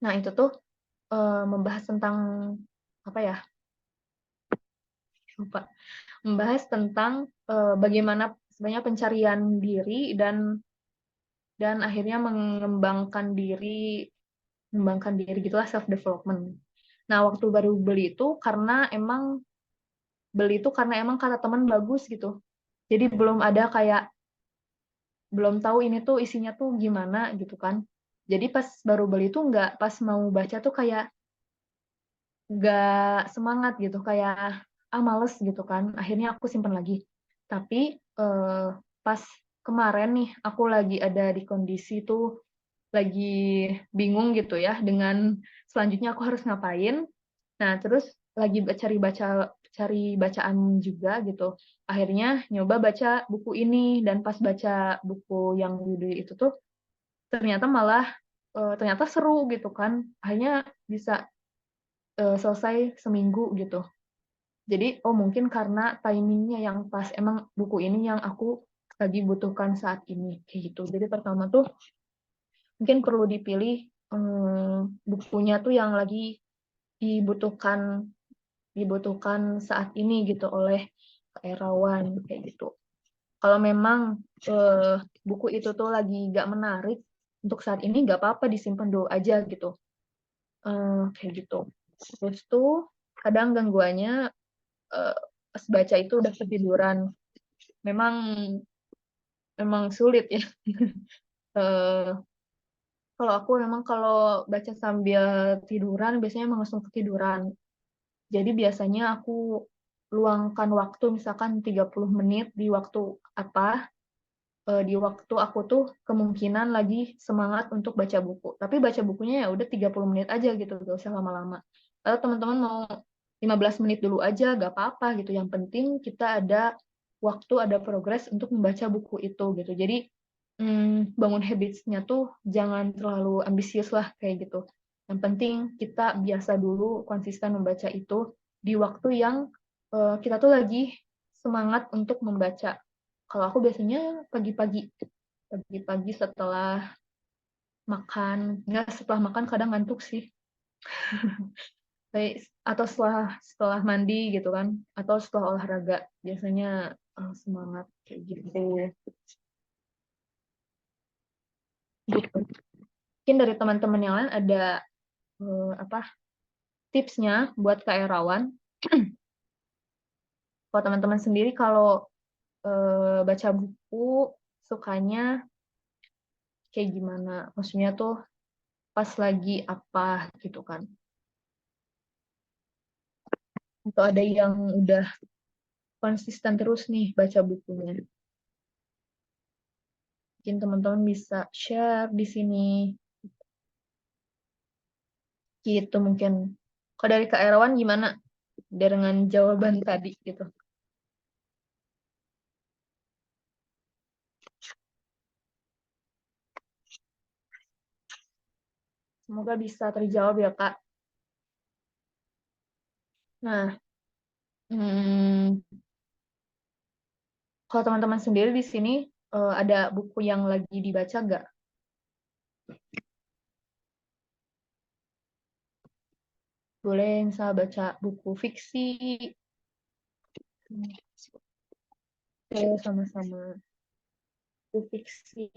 Nah, itu tuh membahas tentang apa ya? Lupa. Membahas tentang bagaimana sebenarnya pencarian diri dan akhirnya mengembangkan diri gitulah, self development. Nah, waktu baru beli itu karena emang kata teman bagus gitu. Jadi belum tahu ini tuh isinya tuh gimana gitu kan. Jadi pas baru beli tuh pas mau baca tuh kayak nggak semangat gitu, kayak males gitu kan. Akhirnya aku simpan lagi. Tapi pas kemarin nih aku lagi ada di kondisi tuh lagi bingung gitu ya dengan selanjutnya aku harus ngapain. Nah, terus lagi cari bacaan juga gitu. Akhirnya nyoba baca buku ini, dan pas baca buku yang judul itu tuh ternyata malah ternyata seru gitu kan, akhirnya bisa selesai seminggu gitu. Jadi, oh mungkin karena timingnya yang pas, emang buku ini yang aku lagi butuhkan saat ini, kayak gitu. Jadi pertama tuh mungkin perlu dipilih bukunya tuh yang lagi dibutuhkan dibutuhkan saat ini gitu oleh Erawan, kayak gitu. Kalau memang buku itu tuh lagi nggak menarik untuk saat ini, nggak apa-apa disimpan dulu aja gitu. Kayak gitu. Terus tuh kadang gangguannya pas baca itu udah ketiduran. Memang memang sulit ya. Eh, kalau aku memang kalau baca sambil tiduran biasanya emang langsung ketiduran. Jadi biasanya aku luangkan waktu misalkan 30 menit di waktu apa, di waktu aku tuh kemungkinan lagi semangat untuk baca buku. Tapi baca bukunya ya udah 30 menit aja gitu, gak usah lama-lama. Atau teman-teman mau 15 menit dulu aja, gak apa-apa gitu. Yang penting kita ada waktu, ada progres untuk membaca buku itu gitu. Jadi bangun habits-nya tuh jangan terlalu ambisius lah kayak gitu. Yang penting kita biasa dulu konsisten membaca itu di waktu yang kita tuh lagi semangat untuk membaca. Kalau aku biasanya pagi-pagi setelah makan, enggak setelah makan kadang ngantuk sih. Atau setelah mandi gitu kan, atau setelah olahraga biasanya semangat kayak gitu. Gitu. Mungkin dari teman-teman yang lain ada apa tipsnya buat Kak Erawan. Kalau teman-teman sendiri kalau baca buku sukanya kayak gimana? Maksudnya tuh pas lagi apa gitu kan? Atau ada yang udah konsisten terus nih baca bukunya? Mungkin teman-teman bisa share di sini. Gitu mungkin. Kalau dari Kak Erawan gimana? Dengan jawaban tadi gitu. Semoga bisa terjawab ya Kak. Nah, kalau teman-teman sendiri di sini ada buku yang lagi dibaca nggak? Boleh misal baca buku fiksi, sama-sama buku fiksi,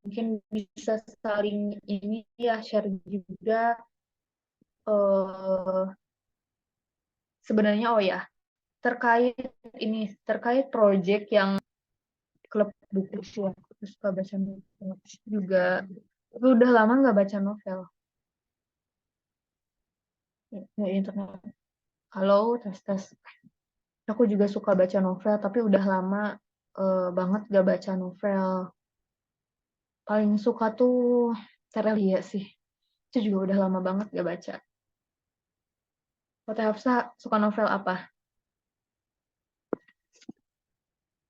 mungkin bisa saling ini ya share juga. eh Sebenarnya oh ya terkait project yang klub buku sih aku suka baca novel juga. Tapi udah lama nggak baca novel. Ya, internet. Halo, tes tes. Aku juga suka baca novel, tapi udah lama banget gak baca novel. Paling suka tuh Terelia sih. Itu juga udah lama banget gak baca. Kota Hafsa suka novel apa?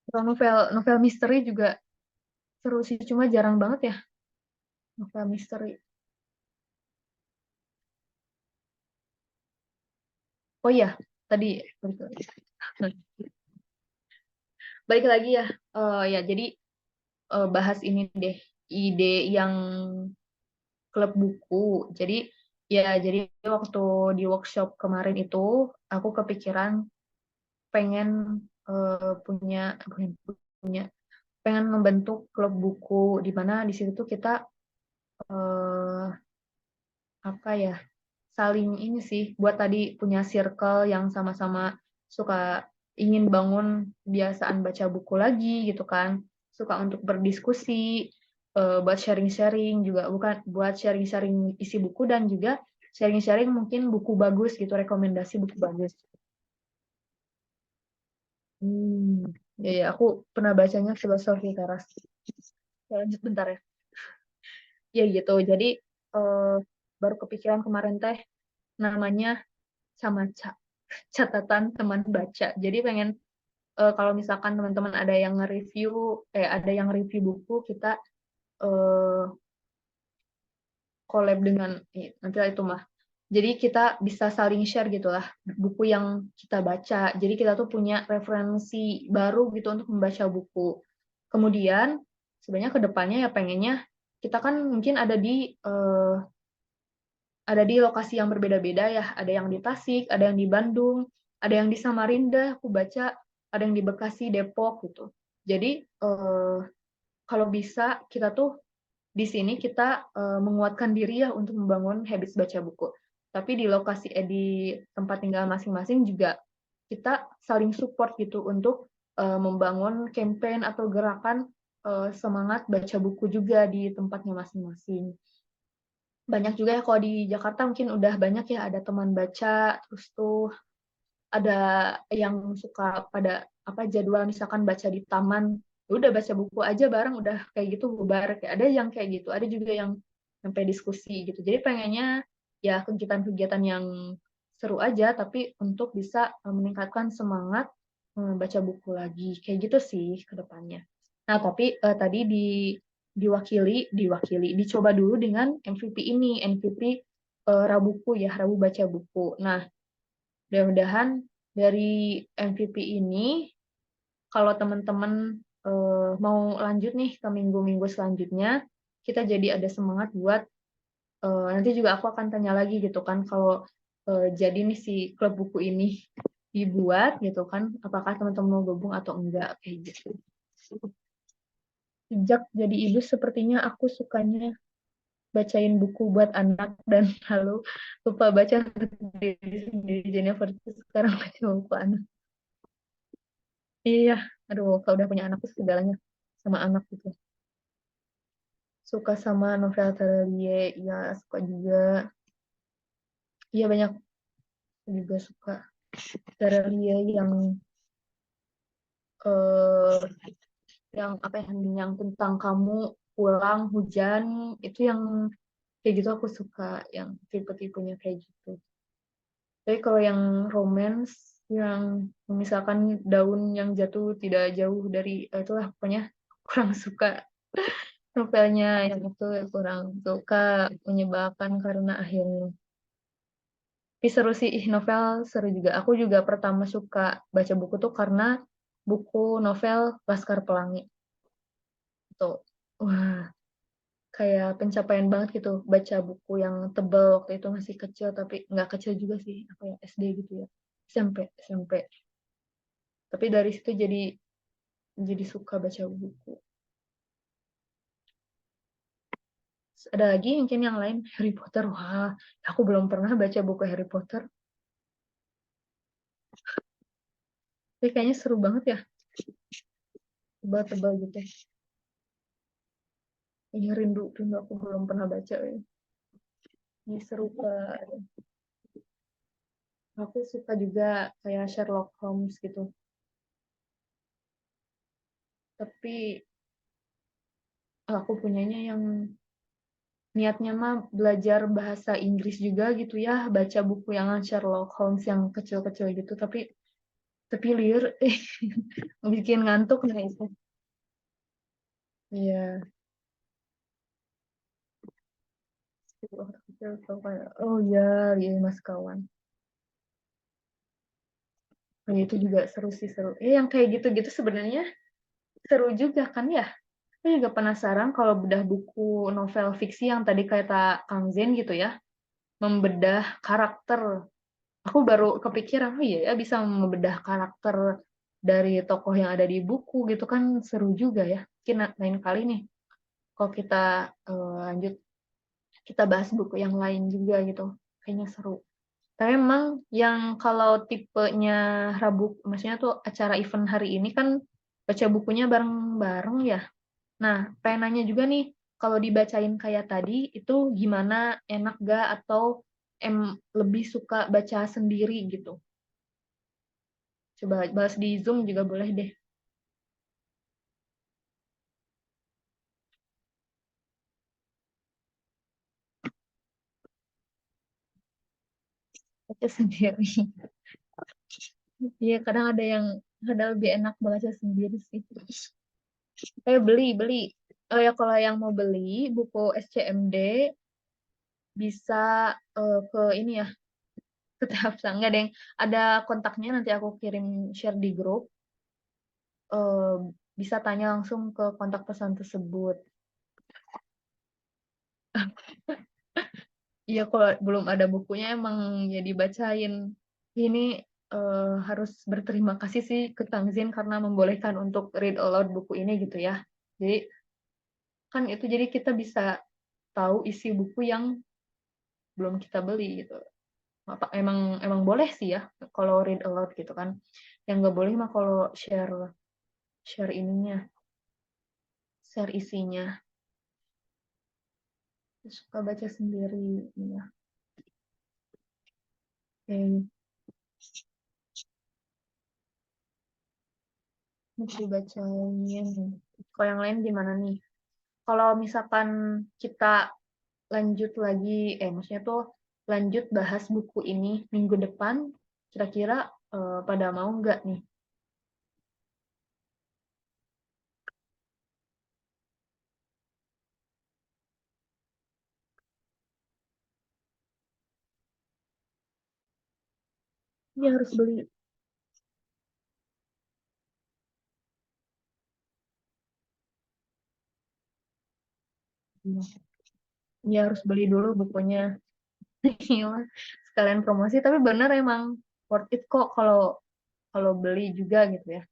Suka novel novel misteri juga seru sih, cuma jarang banget ya novel misteri. Oh iya, tadi balik lagi ya. Ya jadi bahas ini deh, ide yang klub buku. Jadi waktu di workshop kemarin itu aku kepikiran pengen punya punya pengen membentuk klub buku di mana di situ tuh kita eh, apa ya saling ini sih buat tadi punya circle yang sama-sama suka ingin bangun kebiasaan baca buku lagi gitu kan, suka untuk berdiskusi, buat sharing-sharing juga, bukan buat sharing-sharing isi buku dan juga sharing-sharing mungkin buku bagus gitu, rekomendasi buku bagus. Ya, aku pernah bacanya Filosofi Teras. Ya, lanjut bentar ya. Ya gitu. Jadi eh, baru kepikiran kemarin teh namanya sama catatan teman baca. Jadi pengen kalau misalkan teman-teman ada yang nge-review, ada yang review buku, kita eh, collab dengan nanti lah itu mah. Jadi kita bisa saling share gitu lah buku yang kita baca. Jadi kita tuh punya referensi baru gitu untuk membaca buku. Kemudian sebenarnya ke depannya ya pengennya kita kan mungkin ada di lokasi yang berbeda-beda ya. Ada yang di Tasik, ada yang di Bandung, ada yang di Samarinda, aku baca, ada yang di Bekasi, Depok gitu. Jadi kalau bisa kita tuh di sini kita menguatkan diri ya untuk membangun habits baca buku. Tapi di di tempat tinggal masing-masing juga kita saling support gitu untuk membangun campaign atau gerakan semangat baca buku juga di tempatnya masing-masing. Banyak juga ya kalau di Jakarta mungkin udah banyak ya ada teman baca, terus tuh ada yang suka pada jadwal misalkan baca di taman, ya udah baca buku aja bareng udah kayak gitu bubar. Kayak ada yang kayak gitu, ada juga yang sampai diskusi gitu. Jadi pengennya ya kegiatan-kegiatan yang seru aja tapi untuk bisa meningkatkan semangat baca buku lagi. Kayak gitu sih ke depannya. Nah, tapi tadi dicoba dulu dengan MVP ini, MVP Rabuku ya, Rabu Baca Buku. Nah, mudah-mudahan dari MVP ini, kalau teman-teman mau lanjut nih ke minggu-minggu selanjutnya, kita jadi ada semangat buat nanti juga aku akan tanya lagi gitu kan, kalau jadi nih si klub buku ini dibuat gitu kan, apakah teman-teman mau gabung atau enggak kayak gitu. Sejak jadi ibu sepertinya aku sukanya bacain buku buat anak dan lalu lupa baca untuk diri sendiri. Jennifer sekarang baca buku anak. Iya, aduh kalau udah punya anak tuh segalanya sama anak gitu. Suka sama novel Terelie, ya suka juga. Iya banyak juga suka Terelie eh yang apa ya, yang tentang kamu pulang hujan itu yang kayak gitu aku suka yang tipe-tipenya kayak gitu. Tapi kalau yang romance yang misalkan daun yang jatuh tidak jauh dari itulah pokoknya kurang suka novelnya yang itu kurang suka menyebalkan karena akhirnya. Tapi seru sih, novel seru juga. Aku juga pertama suka baca buku tuh karena buku novel Laskar Pelangi. Tuh, wah kayak pencapaian banget gitu baca buku yang tebal waktu itu masih kecil tapi nggak kecil juga sih apa ya SD gitu ya SMP tapi dari situ jadi suka baca buku. Ada lagi mungkin yang lain Harry Potter, wah aku belum pernah baca buku Harry Potter tapi kayaknya seru banget ya, tebal-tebal gitu. Ini rindu aku belum pernah baca ya. Ini seru Kak. Aku suka juga kayak Sherlock Holmes gitu tapi aku punyanya yang niatnya mah belajar bahasa Inggris juga gitu ya, baca buku yang Sherlock Holmes yang kecil-kecil gitu, tapi liar, bikin ngantuk nah itu. Iya, waktu kecil tuh kayak, oh ya, iya Mas Kawan. Oh, itu juga seru sih seru. Yang kayak gitu-gitu sebenarnya seru juga kan ya. Aku juga penasaran kalau bedah buku novel fiksi yang tadi kata Kang Zen gitu ya, membedah karakter. Aku baru kepikiran, oh iya ya bisa membedah karakter dari tokoh yang ada di buku gitu kan seru juga ya. Mungkin lain kali nih kalau kita lanjut kita bahas buku yang lain juga gitu. Kayaknya seru. Tapi emang yang kalau tipenya Rabu, maksudnya tuh acara event hari ini kan baca bukunya bareng-bareng ya. Nah, pengen nanya juga nih, kalau dibacain kayak tadi itu gimana, enak gak atau lebih suka baca sendiri gitu? Coba bahas di Zoom juga boleh deh. Baca sendiri. Iya, kadang ada lebih enak baca sendiri sih. Beli. Oh ya, kalau yang mau beli buku SCMD, bisa ke ini ya, ke Hafsa. Nggak, Deng. Ada kontaknya, nanti aku kirim share di grup. Bisa tanya langsung ke kontak pesan tersebut. Iya, kalau belum ada bukunya emang ya dibacain. Ini harus berterima kasih sih ke Kang Zin karena membolehkan untuk read aloud buku ini gitu ya. Jadi kan itu jadi kita bisa tahu isi buku yang belum kita beli gitu. Emang boleh sih ya kalau read aloud gitu kan. Yang nggak boleh mah kalau share ininya, share isinya. Suka baca sendiri ya. Oke. Mesti bacain. Kalau yang lain gimana nih? Kalau misalkan kita lanjut lagi, maksudnya tuh lanjut bahas buku ini minggu depan, kira-kira pada mau nggak nih? Dia harus beli. Dia harus beli dulu bukunya. Iya, sekalian promosi. Tapi bener emang worth it kok kalau beli juga gitu ya.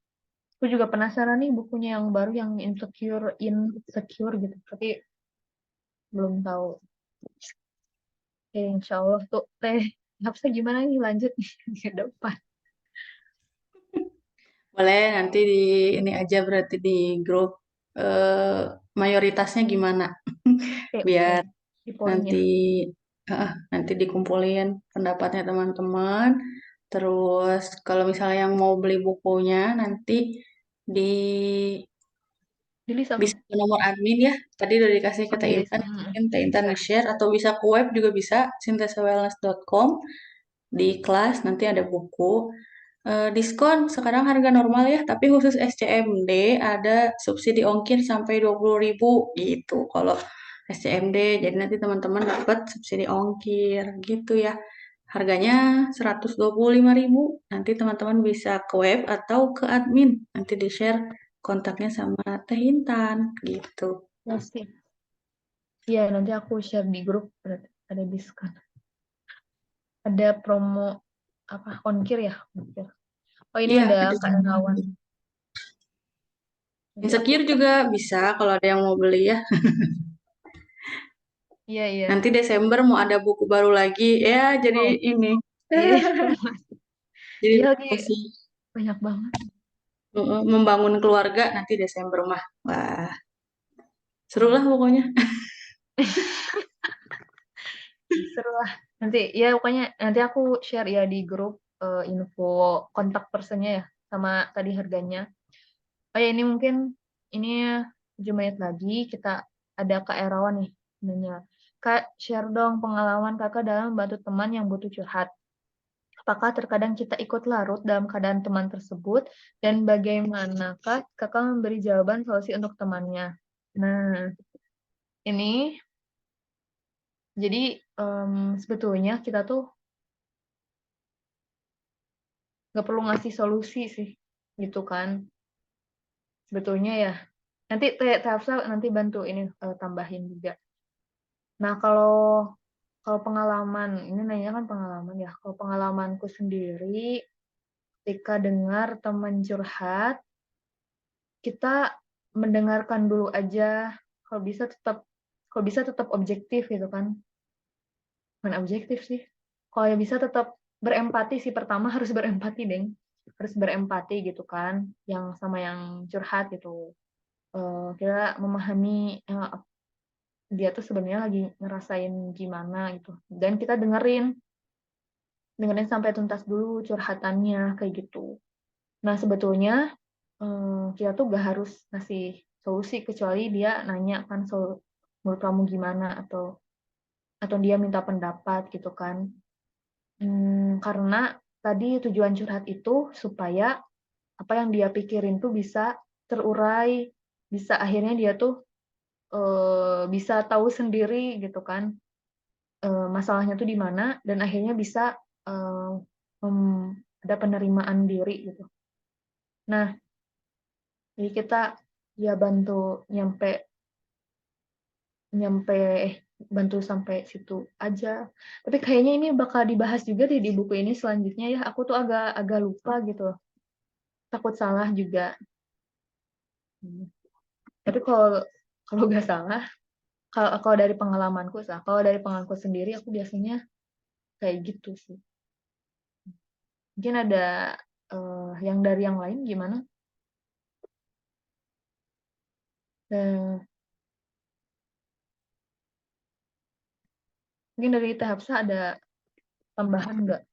Aku juga penasaran nih bukunya yang baru yang Insecure gitu. Tapi belum tahu. Insya Allah tuh Teh Hapsa gimana nih lanjut ke depan. Boleh nanti di ini aja berarti di grup eh, mayoritasnya gimana Oke, biar di pollnya. nanti nanti dikumpulin pendapatnya teman-teman. Terus kalau misalnya yang mau beli bukunya nanti di Pilih sama. bisa ke nomor admin ya. Tadi udah dikasih ke Oh Teh iya, Intan, mungkin Teh Intan bisa. nge-share atau bisa ke web juga bisa sintesawellness.com di kelas nanti ada buku. Diskon sekarang harga normal ya, tapi khusus SCMD ada subsidi ongkir sampai 20.000 gitu. Kalau SCMD, jadi nanti teman-teman dapat subsidi ongkir gitu ya. Harganya 125.000. Nanti teman-teman bisa ke web atau ke admin. Nanti di-share kontaknya sama Teh Intan gitu. Ya sih. Iya, nanti aku share di grup berarti ada diskon. Ada promo apa ongkir ya? Ongkir. Oh, ini Iya, ada ada Kak Rawan. Nanti aku Insecure juga bisa kalau ada yang mau beli ya. iya iya. Nanti Desember mau ada buku baru lagi. Ya, jadi Oh, ini. iya. Jadi Iya lagi promosi banyak banget. membangun keluarga nanti Desember mah. Wah, seru lah pokoknya. Seru lah. Nanti ya pokoknya nanti aku share ya di grup info kontak personnya ya sama tadi harganya. Oh ya, ini mungkin ini 7 menit lagi kita ada Kak Erawan nih nanya. Kak, share dong pengalaman Kakak dalam membantu teman yang butuh curhat. Apakah terkadang kita ikut larut dalam keadaan teman tersebut dan bagaimanakah Kakak memberi jawaban solusi untuk temannya? Nah, ini jadi sebetulnya kita tuh nggak perlu ngasih solusi sih, gitu kan? Sebetulnya ya. Nanti Teh Hafsa nanti bantu ini tambahin juga. Nah, kalau pengalaman, ini nanya kan pengalaman ya. Kalau pengalamanku sendiri, ketika dengar teman curhat, kita mendengarkan dulu aja. Kalau bisa tetap objektif gitu kan. Bukan objektif sih. Kalau ya bisa tetap berempati sih. Pertama harus berempati, Deng. Harus berempati gitu kan. Yang sama yang curhat gitu. Kita memahami dia tuh sebenarnya lagi ngerasain gimana gitu. Dan kita dengerin sampai tuntas dulu curhatannya kayak gitu. Nah, sebetulnya kita tuh gak harus ngasih solusi kecuali dia nanya kan menurut kamu gimana atau dia minta pendapat gitu kan. Karena tadi tujuan curhat itu supaya apa yang dia pikirin tuh bisa terurai, bisa akhirnya dia tuh bisa tahu sendiri gitu kan. masalahnya tuh di mana, dan akhirnya bisa ada penerimaan diri gitu. Nah, jadi kita ya bantu sampai situ aja. Tapi kayaknya ini bakal dibahas juga di buku ini selanjutnya ya. Aku tuh agak lupa gitu. Takut salah juga. Tapi kalau nggak salah, kalau dari pengalamanku sendiri, aku biasanya kayak gitu sih. Mungkin ada yang dari yang lain gimana? Mungkin dari Teh Hafsah ada tambahan nggak?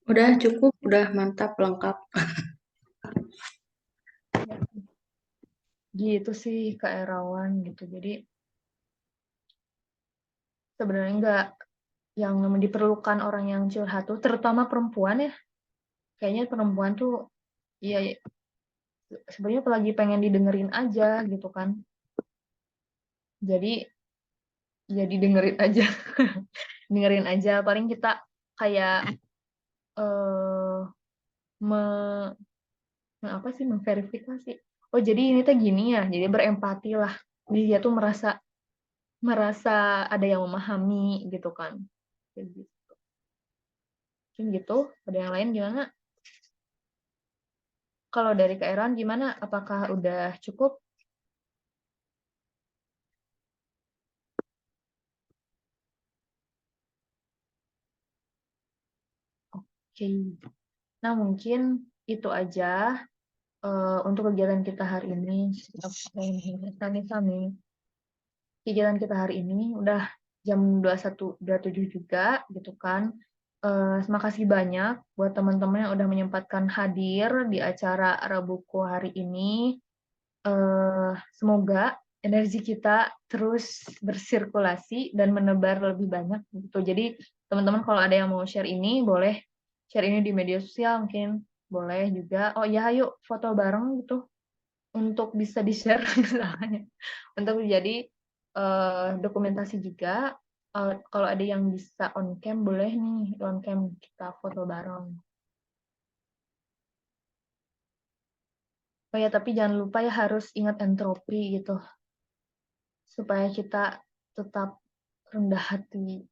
Udah cukup, udah mantap, lengkap. Gitu sih Kak Erawan gitu. Jadi sebenarnya nggak yang diperlukan orang yang curhat tuh, terutama perempuan ya. Kayaknya perempuan tuh ya sebenarnya apalagi pengen didengerin aja gitu kan. Jadi dengerin aja. Dengerin aja. Paling kita kayak eh apa sih, memverifikasi. Oh, jadi ini tuh gini ya. Jadi berempati lah. Jadi dia tuh merasa ada yang memahami gitu kan. Kayak gitu. Mungkin gitu. Ada yang lain gimana? Kalau dari Kak Eran gimana? Apakah udah cukup? Oke. Nah, mungkin itu aja untuk kegiatan kita hari ini. Sami-sami. Kegiatan kita hari ini udah jam 21.27 juga gitu kan. Terima kasih banyak buat teman-teman yang udah menyempatkan hadir di acara Rabuku hari ini. Semoga energi kita terus bersirkulasi dan menebar lebih banyak gitu. Jadi teman-teman kalau ada yang mau share ini, boleh share ini di media sosial mungkin. Boleh juga. Oh ya, ayo foto bareng gitu untuk bisa di-share misalnya. Untuk jadi dokumentasi juga. Kalau ada yang bisa on cam, boleh nih on cam kita foto bareng. Oh ya, tapi jangan lupa ya harus ingat entropi gitu. Supaya kita tetap rendah hati.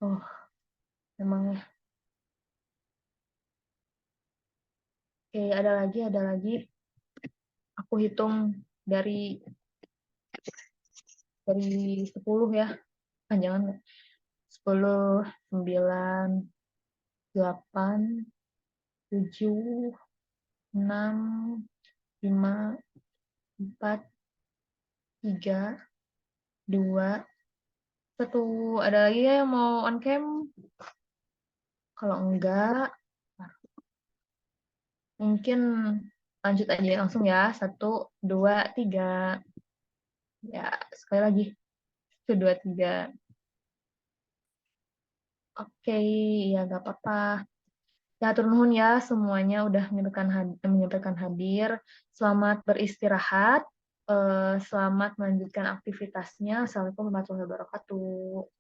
Oh, memang ya. Oke, ada lagi. Aku hitung dari 10 ya. Jangan 10, 9, 8, 7, 6, 5, 4, 3, 2, 1. Ada lagi ya yang mau on cam? Kalau enggak, mungkin lanjut aja langsung ya. 1, 2, 3. Ya, sekali lagi. 1, 2, 3. Oke, ya nggak apa-apa. Ya, hatur nuhun ya semuanya udah menyampaikan hadir. Selamat beristirahat. Selamat melanjutkan aktivitasnya. Assalamualaikum warahmatullahi wabarakatuh.